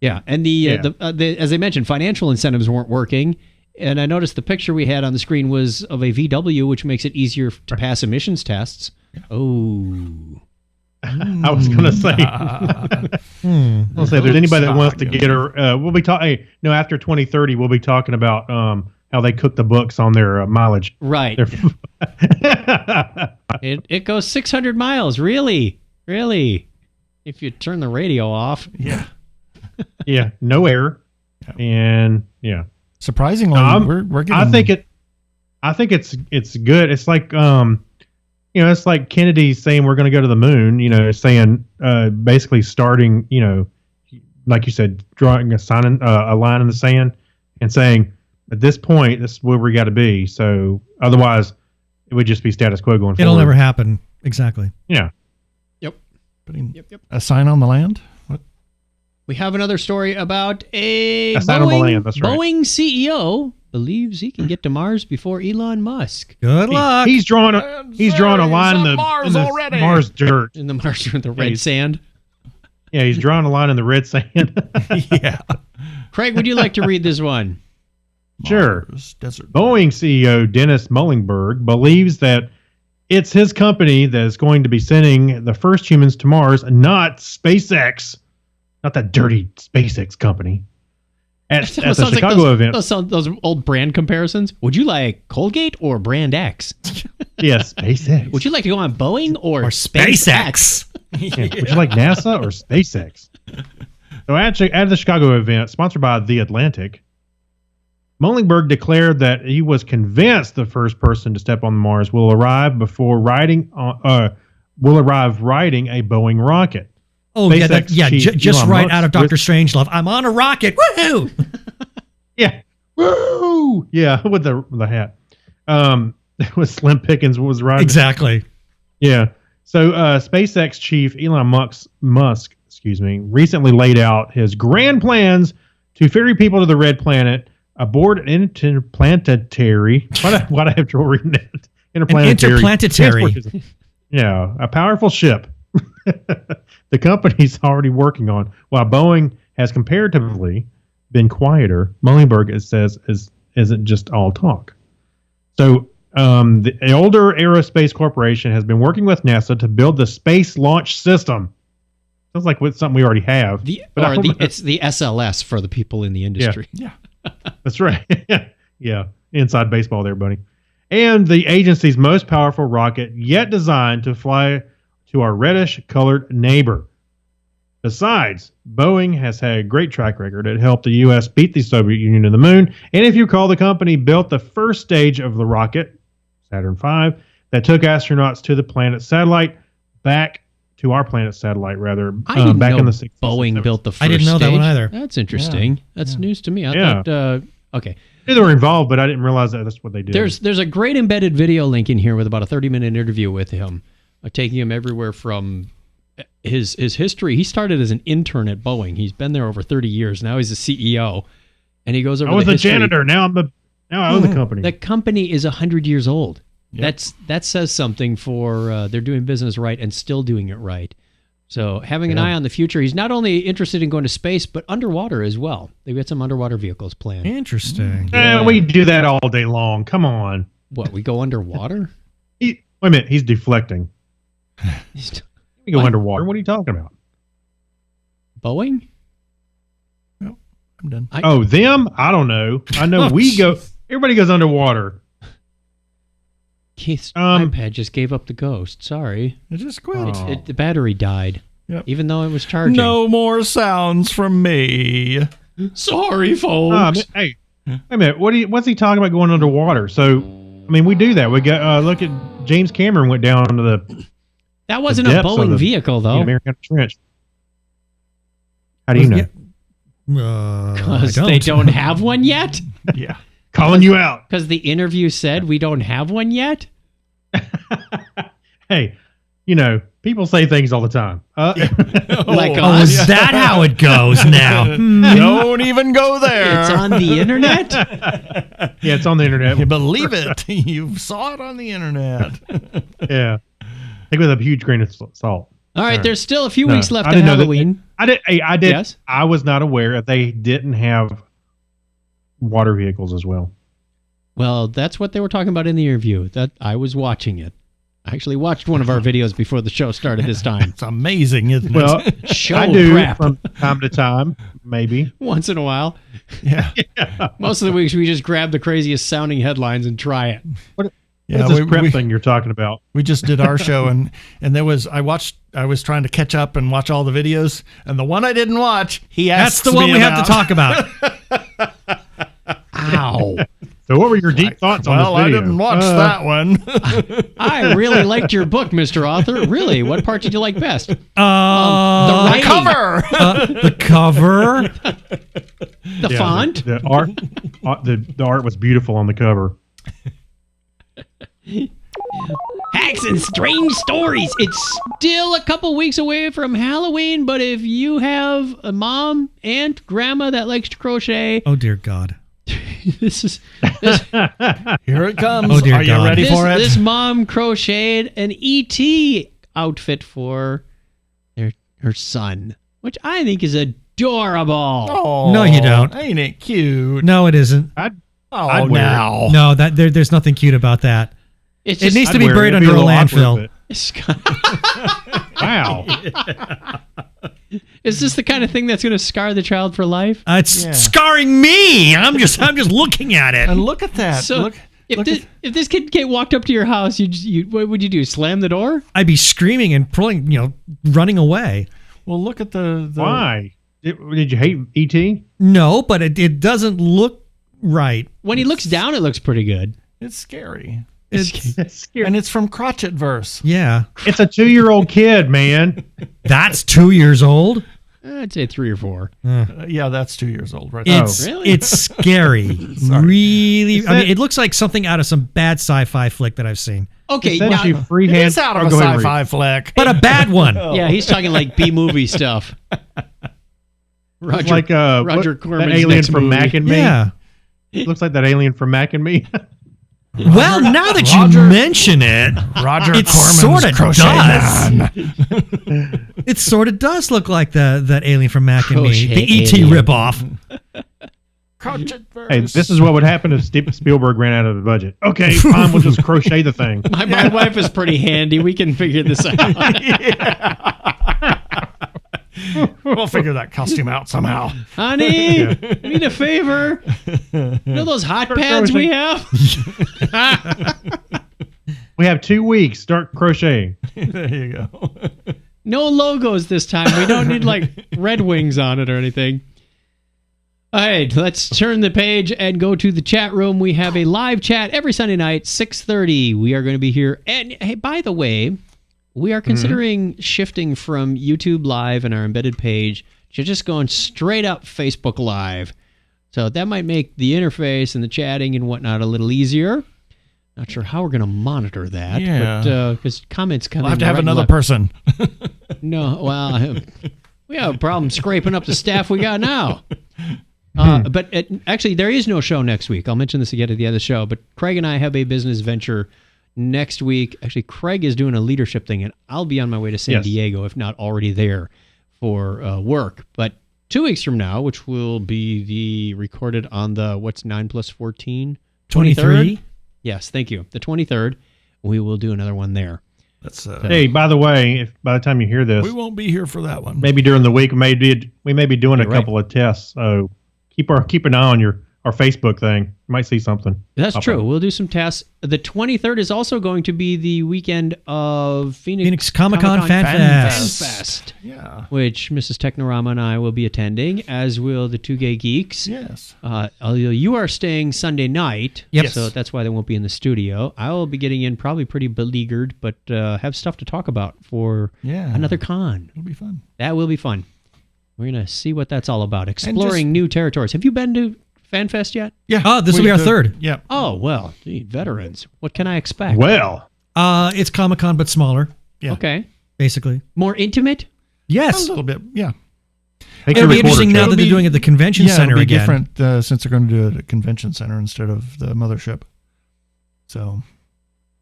Yeah, and the as I mentioned, financial incentives weren't working. And I noticed the picture we had on the screen was of a VW, which makes it easier to pass emissions tests. Oh. I was going to say, if there's anybody that wants to get her, we'll be talking. After 2030, we'll be talking about how they cook the books on their mileage. Right. It goes 600 miles. Really, if you turn the radio off. Yeah. Yeah. No air. And yeah. Surprisingly, we're getting. I think it's good. It's like it's like Kennedy saying we're going to go to the moon, saying basically starting, like you said, drawing a line in the sand and saying at this point, this is where we got to be. So otherwise, it would just be status quo going forward. It'll never happen. Exactly. Yeah. Yep. Putting a sign on the land? What? We have another story about a sign on the land. That's right. Boeing CEO believes he can get to Mars before Elon Musk. Good luck. He's drawing a line in the Mars dirt. In the red sand. Yeah, he's drawing a line in the red sand. Yeah. Craig, would you like to read this one? Sure. Desert. Boeing CEO Dennis Mullingberg believes that it's his company that is going to be sending the first humans to Mars, not SpaceX. Not that dirty SpaceX company. At the Chicago event. Those old brand comparisons. Would you like Colgate or Brand X? Yes, SpaceX. Would you like to go on Boeing or SpaceX? Yeah. Would you like NASA or SpaceX? So actually, at the Chicago event, sponsored by The Atlantic, Mullingberg declared that he was convinced the first person to step on Mars will arrive riding a Boeing rocket. Oh, just right out of Dr. Strangelove. I'm on a rocket. Woohoo! Yeah. Woo! Yeah, with the hat. With Slim Pickens was riding. Exactly. Yeah. So SpaceX chief Elon Musk, recently laid out his grand plans to ferry people to the Red Planet aboard an interplanetary. Why do I have trouble reading that? Interplanetary. Yeah, a powerful ship. The company's already working on, while Boeing has comparatively been quieter. Mullingberg says isn't just all talk. So the older Aerospace Corporation has been working with NASA to build the Space Launch System. Sounds like something we already have. It's the SLS for the people in the industry. Yeah. That's right. Yeah. Inside baseball there, buddy. And the agency's most powerful rocket yet designed to fly to our reddish-colored neighbor. Besides, Boeing has had a great track record. It helped the U.S. beat the Soviet Union to the moon. And if you recall, the company built the first stage of the rocket, Saturn V, that took astronauts to the planet satellite back to our planet satellite, rather. I didn't back know in the 60s. Boeing built the first I didn't know that one stage. either. That's interesting. That's news to me. I Yeah. thought, okay. They were involved, but I didn't realize that's what they did. There's a great embedded video link in here with about a 30-minute interview with him, taking him everywhere from his history. He started as an intern at Boeing. He's been there over 30 years. Now he's a CEO, and he goes over. I was the a history. janitor. Now I own the company. The company is 100 years old. Yep. That says something for they're doing business right and still doing it right. So having an eye on the future, he's not only interested in going to space, but underwater as well. They've got some underwater vehicles planned. Interesting. We do that all day long. Come on. What, we go underwater? Wait a minute. He's deflecting. We go underwater. What are you talking about? Boeing? No, I'm done. Them? I don't know. I know we go. Everybody goes underwater. Keith's iPad just gave up the ghost. Sorry. It just quit. The battery died. Yep. Even though it was charging. No more sounds from me. Sorry, folks. Hey, wait a minute. What's he talking about going underwater? So, I mean, we do that. We got look at James Cameron went down into the. That wasn't a Boeing vehicle, though. American Trench. How do you know? Because they don't have one yet? Yeah. Calling you out. Because the interview said we don't have one yet? Hey, people say things all the time. Is that how it goes now? Don't even go there. It's on the internet? Yeah, it's on the internet. You believe it. You saw it on the internet. Yeah. Take it with a huge grain of salt. All right, there's still a few weeks left to I didn't know Halloween. I did. Yes? I was not aware they didn't have water vehicles as well. Well, that's what they were talking about in the interview. That I was watching it. I actually watched one of our videos before the show started this time. It's amazing, isn't Well, it? Show I do crap. from time to time, maybe. Once in a while. Yeah. Most of the weeks we just grab the craziest sounding headlines and try it. What's this prep thing you're talking about? We just did our show, and there was I was trying to catch up and watch all the videos, and the one I didn't watch, he asked That's the one we have to talk about. Ow. So what were your deep thoughts on this video? I didn't watch that one. I really liked your book, Mr. Author. Really? What part did you like best? The cover. The cover. The font. The art. The art was beautiful on the cover. Hacks and strange stories. It's still a couple weeks away from Halloween, but if you have a mom, aunt, grandma that likes to crochet, oh dear God, this here it comes. Oh dear Are you God. ready for it? This mom crocheted an ET outfit for her son, which I think is adorable. Oh, No, you don't. Ain't it cute? no, it isn't. I'd Oh, wear it. now. No, there's nothing cute about that. It's It just, needs to I'd be wear it. buried It'd be under a little awkward, landfill. it's Wow. Is this the kind of thing that's going to scar the child for life? It's Yeah. scarring me. I'm just looking at it. And look at that. So look, if this kid walked up to your house, what would you do? Slam the door? I'd be screaming and pulling, running away. well, look at the Why? Did you hate E.T.? No, but it doesn't look right. When he looks down, it looks pretty good. It's scary. It's scary. And it's from Crotchet Verse. Yeah, It's a 2-year-old kid, man. that's 2 years old. I'd say 3 or 4. Yeah, that's 2 years old, right? It's really? it's scary. Really, I mean, it looks like something out of some bad sci-fi flick that I've seen, Okay, Sends now, you freehand. It's out of a go ahead and sci-fi read. flick. but a bad one. yeah, he's talking like B-movie stuff. Roger, It's like Roger that Corman's alien next from movie. Mac and Me. Yeah. Looks like that alien from Mac and Me. Well, now that you mention it, Roger it Corman's sort of Crochet does. Man. It sort of does look like that alien from Mac and Me, Crochet the ET alien. ripoff. Crotchet Verse. Hey, this is what would happen if Spielberg ran out of the budget. Okay, fine, we'll just crochet the thing. My wife is pretty handy. We can figure this out. We'll figure that costume out somehow. Honey, need a favor. You know those hot pads we have? We have 2 weeks. Start crocheting. There you go. No logos this time. We don't need like Red Wings on it or anything. All right, let's turn the page and go to the chat room. We have a live chat every Sunday night, 6:30. We are going to be here. And hey, by the way, we are considering shifting from YouTube Live and our embedded page to just going straight up Facebook Live. So that might make the interface and the chatting and whatnot a little easier. Not sure how we're going to monitor that. Yeah. But because comments come in. We'll have to have right and another left. person. No, well, we have a problem scraping up the staff we got now. But actually, there is no show next week. I'll mention this again at the end of the show. But Craig and I have a business venture next week. Actually, Craig is doing a leadership thing, and I'll be on my way to San Diego, if not already there, for work. But 2 weeks from now, which will be the recorded on the, what's 9 plus 14? 23? Yes, thank you. The 23rd, we will do another one there. That's hey, by the way, if by the time you hear this, we won't be here for that one. Maybe during the week, we may be doing a couple of tests. So keep an eye on our Facebook thing. You might see something. That's true. We'll do some tests. The 23rd is also going to be the weekend of Phoenix Comic-Con Fan Fest. Yeah. Which Mrs. Technorama and I will be attending, as will the Two Gay Geeks. Yes. You are staying Sunday night. Yep. So that's why they won't be in the studio. I will be getting in probably pretty beleaguered, but have stuff to talk about for another con. It'll be fun. That will be fun. We're going to see what that's all about. Exploring new territories. Have you been to FanFest yet? Yeah. Oh, this will be our third. Yeah. Oh, well, gee, veterans. What can I expect? Well. It's Comic-Con, but smaller. Yeah. Okay. Basically. More intimate? Yes. A little bit, yeah. It'll be interesting now that they're doing it at the convention center it'll be again. different since they're going to do it at a convention center instead of the mothership. So.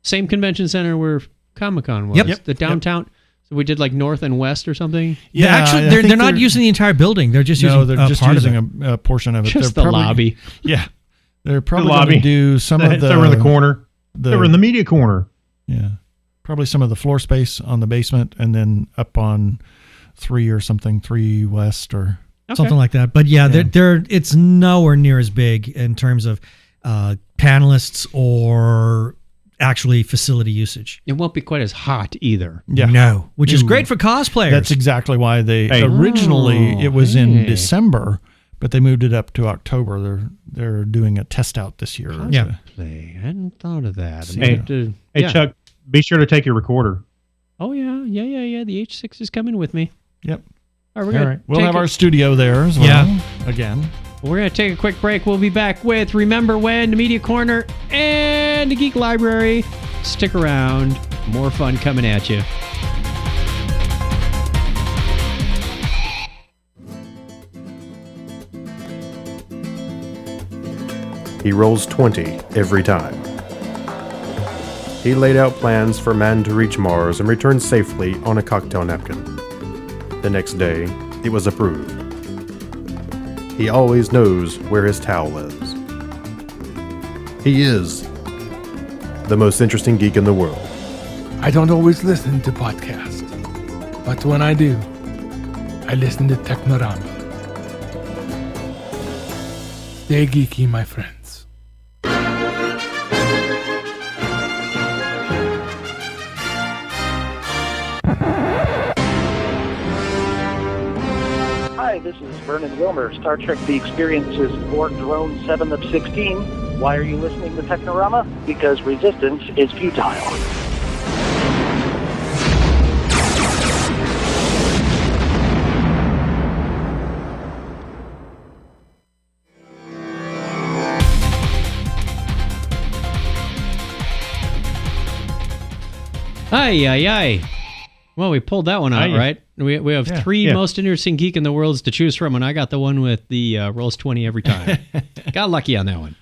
Same convention center where Comic-Con was. Yep. The downtown. So we did like north and west or something? Yeah, actually, they're not using the entire building. They're just using part of it. A portion of it. Just they're the lobby. Yeah. They're probably the going lobby. to do some of the... They were in the corner. They were in the media corner. Yeah. Probably some of the floor space on the basement and then up on 3 or something, 3 west or... Something like that. But yeah, it's nowhere near as big in terms of panelists or actually facility usage. It won't be quite as hot either. Yeah. No, which is great for cosplayers. That's exactly why they originally it was in December, but they moved it up to October. They're doing a test out this year. Yeah. I hadn't thought of that. Hey, Chuck, be sure to take your recorder. Oh, yeah. The H6 is coming with me. Yep. All right, we're gonna We'll have our studio there as well. Yeah. Again. We're going to take a quick break. We'll be back with Remember When, the Media Corner, and the Geek Library. Stick around. More fun coming at you. He rolls 20 every time. He laid out plans for man to reach Mars and return safely on a cocktail napkin. The next day, it was approved. He always knows where his towel is. He is the most interesting geek in the world. I don't always listen to podcasts, but when I do, I listen to Technorama. Stay geeky, my friends. Hi, this is Vernon Wilmer, Star Trek The Experience's Borg Drone 7 of 16. Why are you listening to Technorama? Because resistance is futile. Aye. Well, we pulled that one out, right? We have three most interesting geek in the worlds to choose from, and I got the one with the rolls 20 every time. Got lucky on that one.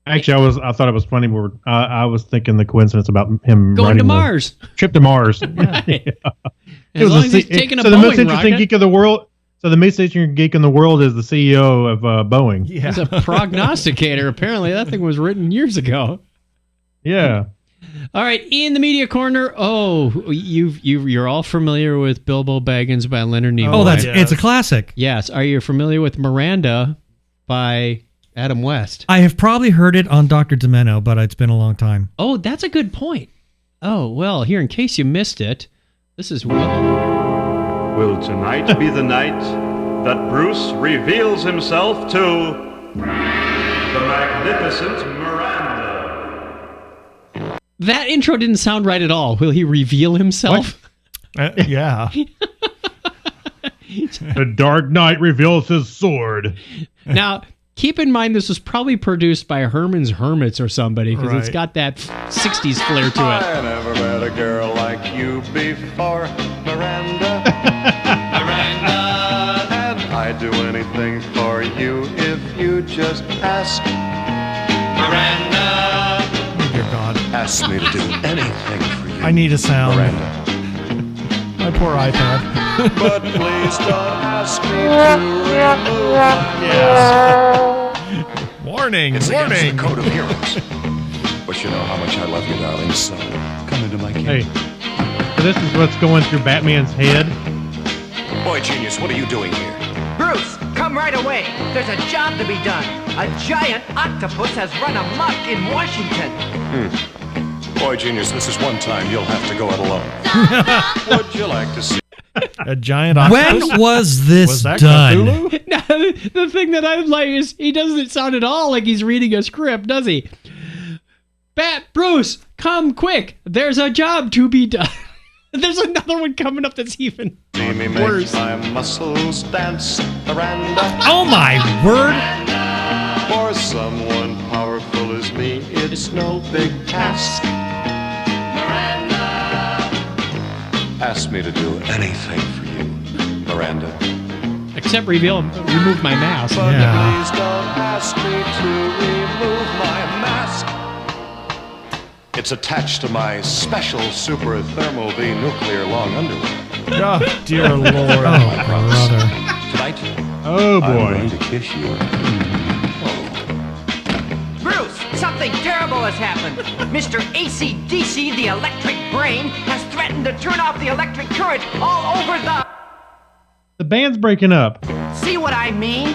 Actually, I thought it was funny. I was thinking the coincidence about him going to Mars. Trip to Mars. As long as he's taking a Boeing the most interesting rocket. geek of the world. So the most interesting geek in the world is the CEO of Boeing. He's a prognosticator. Apparently, that thing was written years ago. Yeah. All right, in the media corner. Oh, you're all familiar with Bilbo Baggins by Leonard Nimoy. Oh, it's a classic. Yes. Are you familiar with Miranda by Adam West? I have probably heard it on Dr. Demento, but it's been a long time. Oh, that's a good point. Oh, well, here, in case you missed it, this is Will. Will tonight be the night that Bruce reveals himself to the magnificent Miranda? That intro didn't sound right at all. Will he reveal himself? Yeah. The Dark Knight reveals his sword. Now, keep in mind this was probably produced by Herman's Hermits or somebody, because it's got that 60s flair to it. I never met a girl like you before, Miranda. Miranda. And I'd do anything for you if you just ask. Miranda. Dear God. Ask me to do anything for you. I need a sound. Miranda. My poor iPad. But please don't ask me to remove. Yes. Warning. It's warning. against the code of heroes. But you know how much I love you, darling. So come into my Hey, kingdom. so this is what's going through Batman's head. Boy, genius, what are you doing here? Bruce, come right away. There's a job to be done. A giant octopus has run amok in Washington. Boy, genius, this is one time you'll have to go it alone. Would you like to see? A giant octopus? When was this Was that done? Cthulhu? No, the thing that I like is he doesn't sound at all like he's reading a script, does he? Bruce, come quick. There's a job to be done. There's another one coming up that's even See me worse. make my muscles dance, Miranda. Oh my word! For someone powerful as me, it's no big task. Miranda. Ask me to do anything for you, Miranda. Except remove my mask. But please don't ask me to remove my mask. It's attached to my special super thermal V nuclear long underwear. Oh, dear Lord. I promise. brother. Tonight, Oh I'm boy. going to kiss you. Bruce, something terrible has happened. Mr. AC/DC, the electric brain, has threatened to turn off the electric current all over The band's breaking up. See what I mean?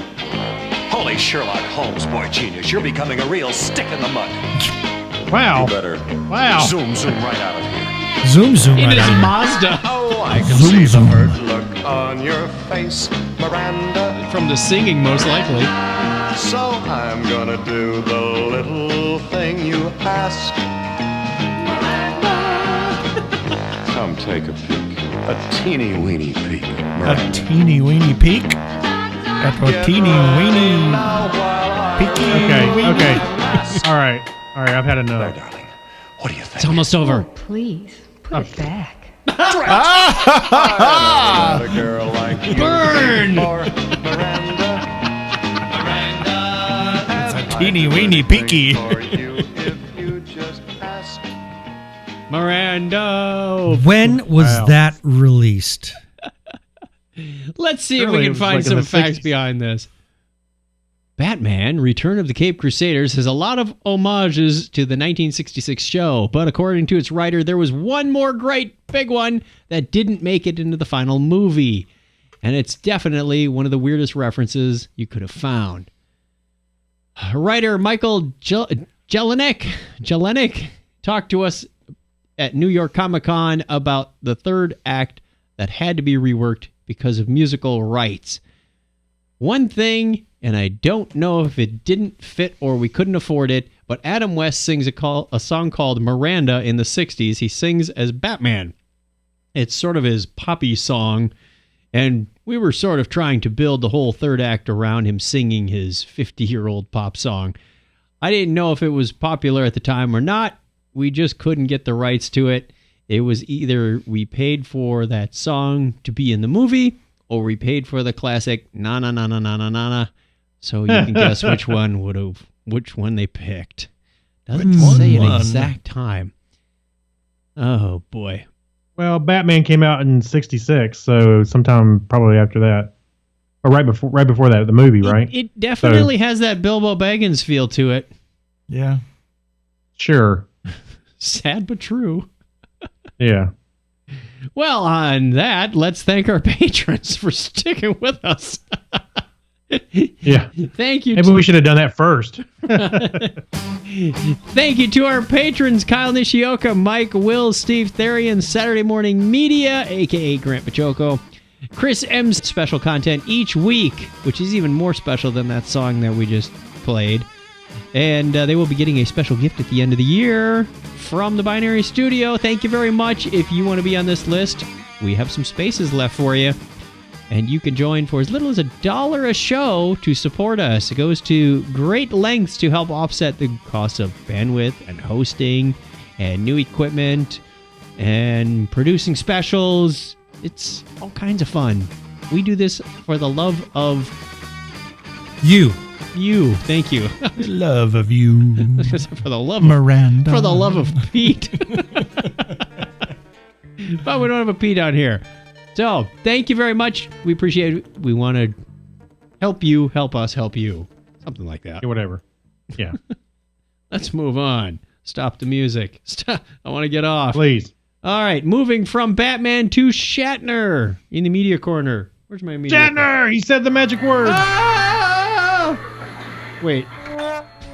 Holy Sherlock Holmes, boy genius, you're becoming a real stick in the mud. Wow. You better zoom right out of here. Zoom In right his out. Mazda. Oh, I can Zoom, see zoom. the hurt look on your face, Miranda. From the singing, most likely. So I'm gonna do the little thing you ask. Come take a peek, a teeny weeny peek, Miranda. A teeny weeny peek? At a teeny weeny peeky Okay, weeny. okay. All right, I've had enough. Darling, what do you think? It's almost over. Please, put it back. I never met a girl like you Burn! before, Miranda. It's a teeny weeny peeky. For you if you just ask. Miranda. When was Wow. that released? Let's see if Surely we it can was find like in some the facts 60s. behind this. Batman, Return of the Caped Crusaders, has a lot of homages to the 1966 show, but according to its writer, there was one more great big one that didn't make it into the final movie. And it's definitely one of the weirdest references you could have found. Writer Michael Jelenic talked to us at New York Comic Con about the third act that had to be reworked because of musical rights. One thing, and I don't know if it didn't fit or we couldn't afford it, but Adam West sings a song called Miranda in the 60s. He sings as Batman. It's sort of his poppy song, and we were sort of trying to build the whole third act around him singing his 50-year-old pop song. I didn't know if it was popular at the time or not. We just couldn't get the rights to it. It was either we paid for that song to be in the movie, or we paid for the classic na na na na na na na na. So you can guess which one they picked. Doesn't say an exact time. Oh boy. Well, Batman came out in '66, so sometime probably after that, or right before that, the movie, right? It definitely has that Bilbo Baggins feel to it. Yeah. Sure. Sad but true. Yeah. Well, on that, let's thank our patrons for sticking with us. Yeah. Thank you. Maybe we should have done that first. Thank you to our patrons, Kyle Nishioka, Mike, Will, Steve Therian, Saturday Morning Media, a.k.a. Grant Pachoco, Chris M's special content each week, which is even more special than that song that we just played. And they will be getting a special gift at the end of the year from the Binary Studio. Thank you very much. If you want to be on this list, we have some spaces left for you. And you can join for as little as $1 a show to support us. It goes to great lengths to help offset the cost of bandwidth and hosting and new equipment and producing specials. It's all kinds of fun. We do this for the love of you. You. Thank you. Love of you. For the love Miranda. For the love of Pete. But we don't have a Pete on here. So, thank you very much. We appreciate it. We want to help you, help us, help you. Something like that. Yeah, whatever. Yeah. Let's move on. Stop the music. Stop. I want to get off. Please. All right. Moving from Batman to Shatner in the media corner. Where's my media Shatner! He said the magic word. Wait.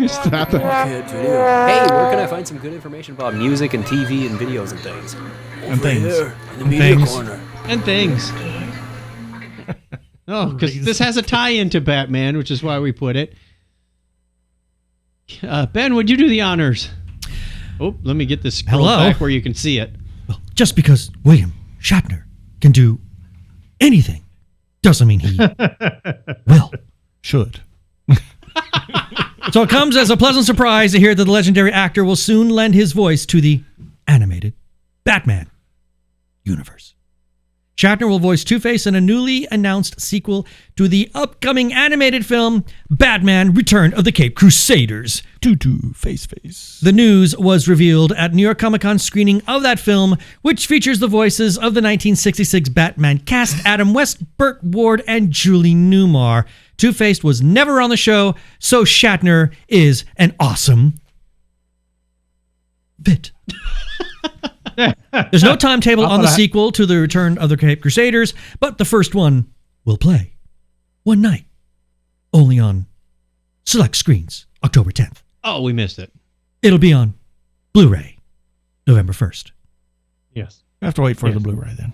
Stop it. Hey, where can I find some good information about music and TV and videos and things? And things. Here, in the And media things. corner. And things. Oh, because this has a tie-in to Batman, which is why we put it. Ben, would you do the honors? Oh, let me get this scroll Hello? back where you can see it. Well, just because William Shatner can do anything doesn't mean he will. Should. So it comes as a pleasant surprise to hear that the legendary actor will soon lend his voice to the animated Batman universe. Shatner will voice Two-Face in a newly announced sequel to the upcoming animated film Batman Return of the Caped Crusaders. Face. The news was revealed at New York Comic Con screening of that film, which features the voices of the 1966 Batman cast Adam West, Burt Ward, and Julie Newmar. Two-Face was never on the show, so Shatner is an awesome fit. There's no timetable on the sequel to the Return of the Caped Crusaders, but the first one will play one night, only on select screens, October 10th. Oh, we missed it. It'll be on Blu-ray, November 1st. Yes. I have to wait for the Blu-ray then.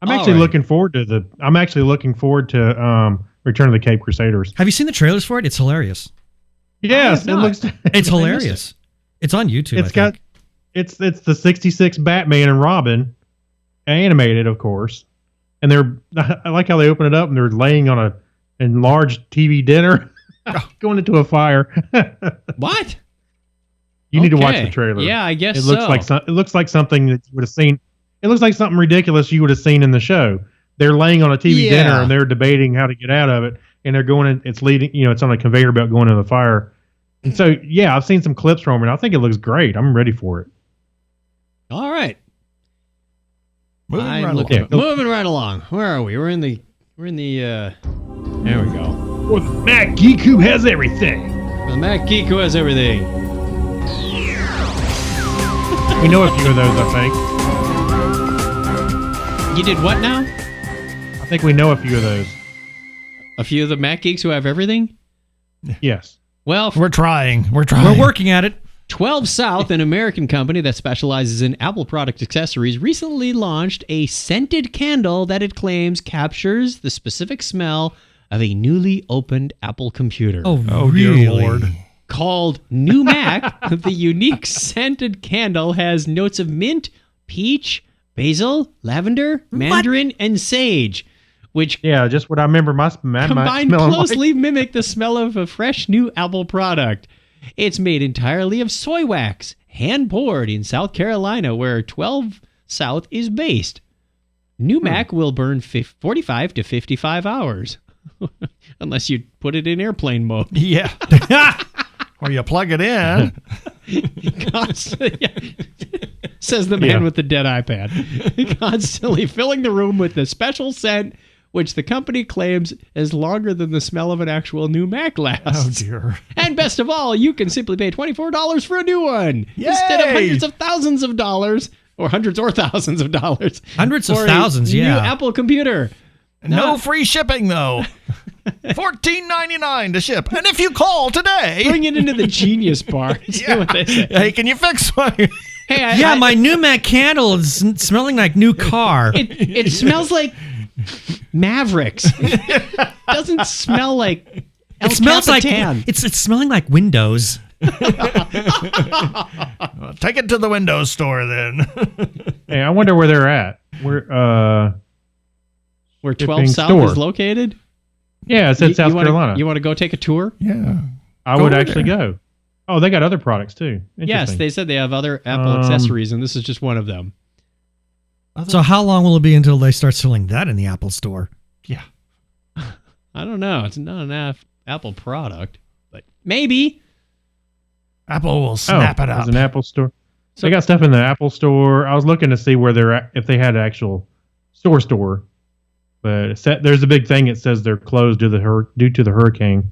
I'm actually looking forward to Return of the Caped Crusaders. Have you seen the trailers for it? It's hilarious. Yes, it looks. It's hilarious. It's on YouTube. It's the '66 Batman and Robin, animated, of course. And I like how they open it up and they're laying on a enlarged TV dinner, going into a fire. What? You need to watch the trailer. Yeah, I guess it looks so. it looks like something that you would have seen. It looks like something ridiculous you would have seen in the show. They're laying on a TV dinner and they're debating how to get out of it, and they're going in. It's leading. It's on a conveyor belt going into the fire. And so, yeah, I've seen some clips from it. And I think it looks great. I'm ready for it. All right. Moving right along. Where are we? We're in the there we go. Well, the Mac Geek who has everything. The Mac Geek who has everything. We know a few of those, I think. You did what now? I think we know a few of those. A few of the Mac Geeks who have everything? Yes. Well, we're trying. We're working at it. 12 South, an American company that specializes in Apple product accessories, recently launched a scented candle that it claims captures the specific smell of a newly opened Apple computer. Oh really? Dear Lord. Called New Mac, the unique scented candle has notes of mint, peach, basil, lavender, mandarin, and sage, which just what I remember my combined closely mimic the smell of a fresh new Apple product. It's made entirely of soy wax, hand-poured in South Carolina, where 12 South is based. New Mac will burn 45 to 55 hours, unless you put it in airplane mode. Yeah. Or you plug it in. Says the man with the dead iPad. Constantly filling the room with the special scent which the company claims is longer than the smell of an actual new Mac lasts. Oh, dear. And best of all, you can simply pay $24 for a new one instead of Yay! hundreds of thousands of dollars, or hundreds or thousands of dollars. Hundreds of for a thousands, new yeah. Apple computer. No free shipping, though. $14.99 to ship. And if you call today... Bring it into the Genius Bar. See what they say. Hey, can you fix my... Hey, my new Mac candle is smelling like new car. It smells like Mavericks. It doesn't smell like El It smells Capitan. like it's smelling like Windows. Well, take it to the Windows store, then. Hey, I wonder where they're at. Where 12 shipping South store. is located? Yeah, it said South Carolina. You want to go take a tour? Yeah. I would actually go. Oh, they got other products too. Yes, they said they have other Apple accessories, and this is just one of them. So how long will it be until they start selling that in the Apple store? Yeah. I don't know. It's not an Apple product, but maybe. Apple will snap it up. There's an Apple store. So they got stuff in the Apple store. I was looking to see where they're at, if they had an actual store, but there's a big thing. It says they're closed due to the hurricane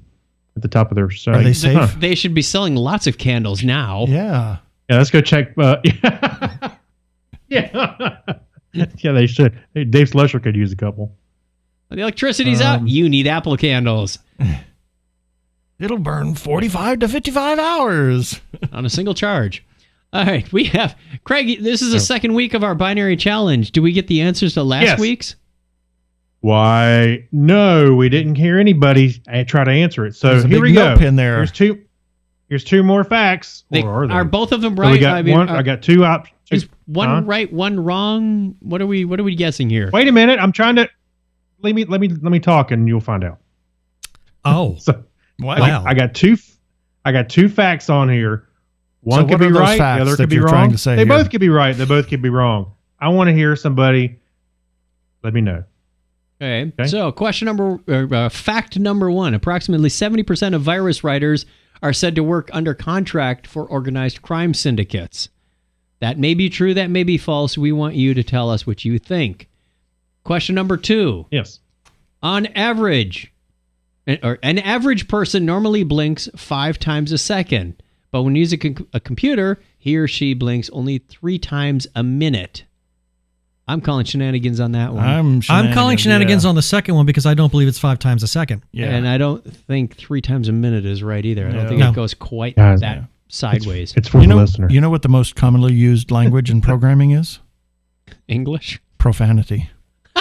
at the top of their site. Are they safe? They should be selling lots of candles now. Yeah. Yeah, let's go check. Yeah. Yeah, they should. Hey, Dave Slusher could use a couple. The electricity's out. You need Apple candles. It'll burn 45 to 55 hours. On a single charge. All right, we have... Craig, this is the second week of our binary challenge. Do we get the answers to last week's? Why? No, we didn't hear anybody try to answer it. So There's a here big we go. note pin there. Here's two more facts. Or are they? Are both of them So right? we got one. I got two options. Is one right, one wrong? What are we guessing here? Wait a minute. I'm trying to... Let me talk and you'll find out. Oh. So, wow. I got two facts on here. One So could what be are those right, the facts other that could be you're wrong. trying to say They here? both could be right. They both could be wrong. I want to hear somebody. Let me know. Okay. So, fact number one: approximately 70% of virus writers are said to work under contract for organized crime syndicates. That may be true. That may be false. We want you to tell us what you think. Question number two. Yes. On average, an average person normally blinks 5 times a second, but when using a computer, he or she blinks only 3 times a minute. I'm calling shenanigans on that one. I'm calling shenanigans on the second one because I don't believe it's 5 times a second. Yeah. And I don't think 3 times a minute is right either. I don't think No. it goes quite that sideways. It's for the listener. You know what the most commonly used language in programming is? English? Profanity.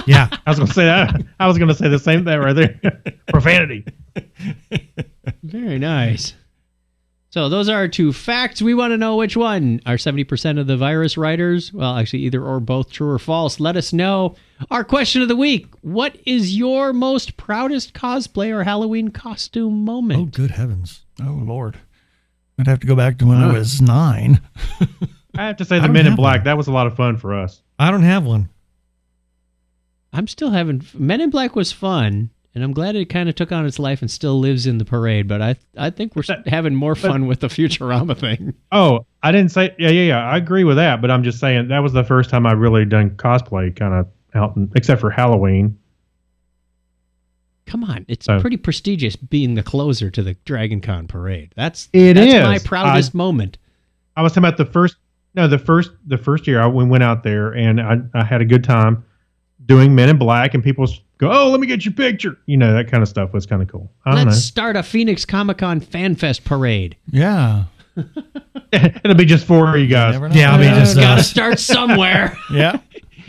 Yeah. I was going to say that. I was going to say the same thing right there. Profanity. Very nice. So those are 2 facts. We want to know which one. Are 70% of the virus writers? Well, actually, either or both, true or false. Let us know. Our question of the week: what is your most proudest cosplay or Halloween costume moment? Oh, good heavens. Oh, Lord. I'd have to go back to when I was 9. I have to say the Men in Black. That was a lot of fun for us. I don't have one. I'm still having... Men in Black was fun, and I'm glad it kind of took on its life and still lives in the parade, but I think we're having more fun with the Futurama thing. Oh, I didn't say... Yeah. I agree with that, but I'm just saying that was the first time I really done cosplay kind of out, except for Halloween. Come on, it's pretty prestigious being the closer to the Dragon Con parade. That's It is. my proudest moment. I was talking about the first year we went out there, and I had a good time doing Men in Black, and people go, "Oh, let me get your picture." You know, that kind of stuff was kind of cool. I don't Let's know. start a Phoenix Comic-Con Fan Fest parade. Yeah. It'll be just 4 of you guys. Yeah, I mean, It's got to start somewhere. Yeah.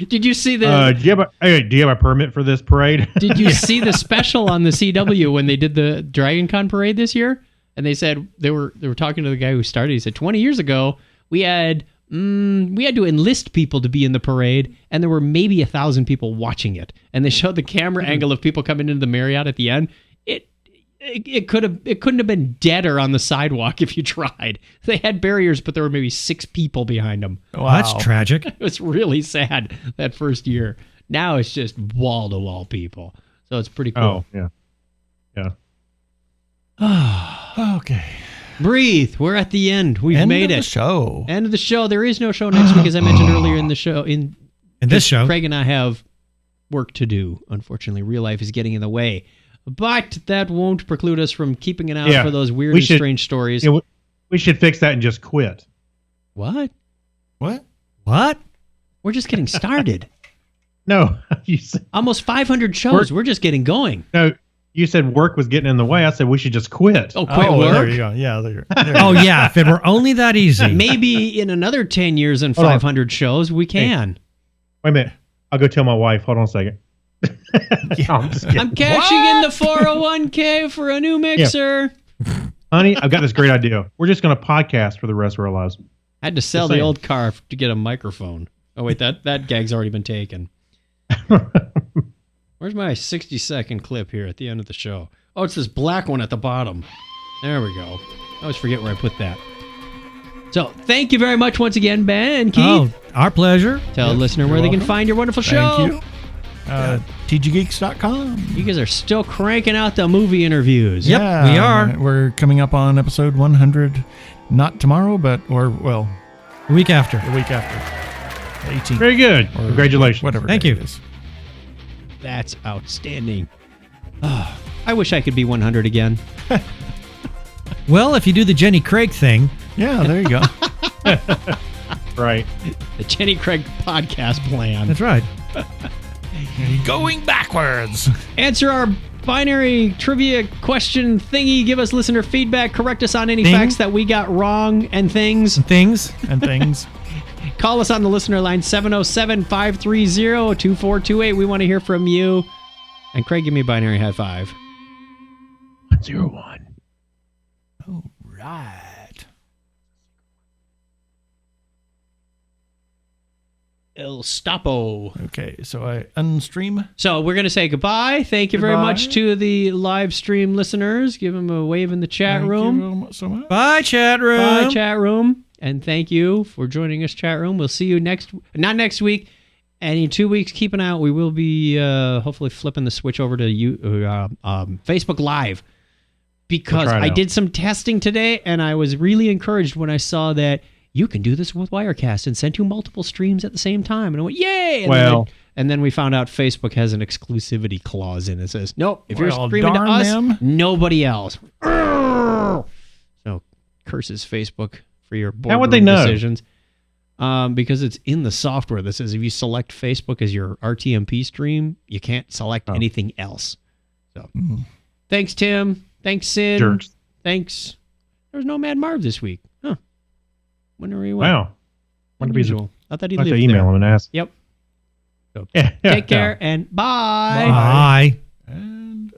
Did you see the? Do you have a permit for this parade? Did you see the special on the CW when they did the Dragon Con parade this year? And they said they were talking to the guy who started. He said 20 years ago we had to enlist people to be in the parade, and there were maybe 1,000 people watching it. And they showed the camera angle of people coming into the Marriott at the end. It couldn't have been deader on the sidewalk if you tried. They had barriers, but there were maybe 6 people behind them. Wow. That's tragic. It was really sad that first year. Now it's just wall to wall people. So it's pretty cool. Oh, yeah. Okay. Breathe. We're at the end. We've End made of it. the show. End of the show. There is no show next week, as I mentioned earlier in the show. In this show, Craig and I have work to do. Unfortunately, real life is getting in the way. But that won't preclude us from keeping an eye out for those weird and strange stories. Yeah, we should fix that and just quit. What? What? We're just getting started. No, you said almost 500 shows. We're just getting going. No, you said work was getting in the way. I said we should just quit. Oh, quit work? There you go. Yeah. There Oh, yeah. If it were only that easy. Maybe in another 10 years and 500 shows, we can. Hey, wait a minute. I'll go tell my wife. Hold on a second. No, I'm cashing in the 401k for a new mixer. Yeah. Honey, I've got this great idea. We're just going to podcast for the rest of our lives. I had to sell the old car to get a microphone. Oh, wait, that gag's already been taken. Where's my 60-second clip here at the end of the show? Oh, it's this black one at the bottom. There we go. I always forget where I put that. So, thank you very much once again, Ben and Keith. Oh, our pleasure. Tell a listener where they can find your wonderful show. Thank you. TGGeeks.com. You guys are still cranking out the movie interviews. Yep, we are. We're coming up on episode 100. Not tomorrow, but, the week after. The week after. The 18th. Very good. Congratulations. Whatever. Thank you. It is. That's outstanding. Oh, I wish I could be 100 again. Well, if you do the Jenny Craig thing. Yeah, there you go. Right. The Jenny Craig podcast plan. That's right. Going backwards. Answer our binary trivia question thingy. Give us listener feedback. Correct us on any Thing? facts that we got wrong and things. And things. Call us on the listener line 707-530-2428. We want to hear from you. And Craig, give me a binary high five. 101. All right. El Stapo. Okay, so I unstream. So we're going to say goodbye. Thank you very much to the live stream listeners. Give them a wave in the chat room. You so much. Bye, chat room. Bye, chat room. And thank you for joining us, chat room. We'll see you not next week, and in 2 weeks, keep an eye out. We will be hopefully flipping the switch over to Facebook Live, because I did some testing today, and I was really encouraged when I saw that you can do this with Wirecast and send to multiple streams at the same time. And I went, yay! And then we found out Facebook has an exclusivity clause in it. It says, nope, if you're streaming to us, nobody else. So curses Facebook for your boardroom decisions. Because it's in the software that says if you select Facebook as your RTMP stream, you can't select anything else. So thanks, Tim. Thanks, Sid. Jerks. Thanks. There was no Mad Marv this week. Huh. Wonder where he went. Wow. Unusual. I thought he lived email there. him and ask. Yep. So take care and bye. Bye. And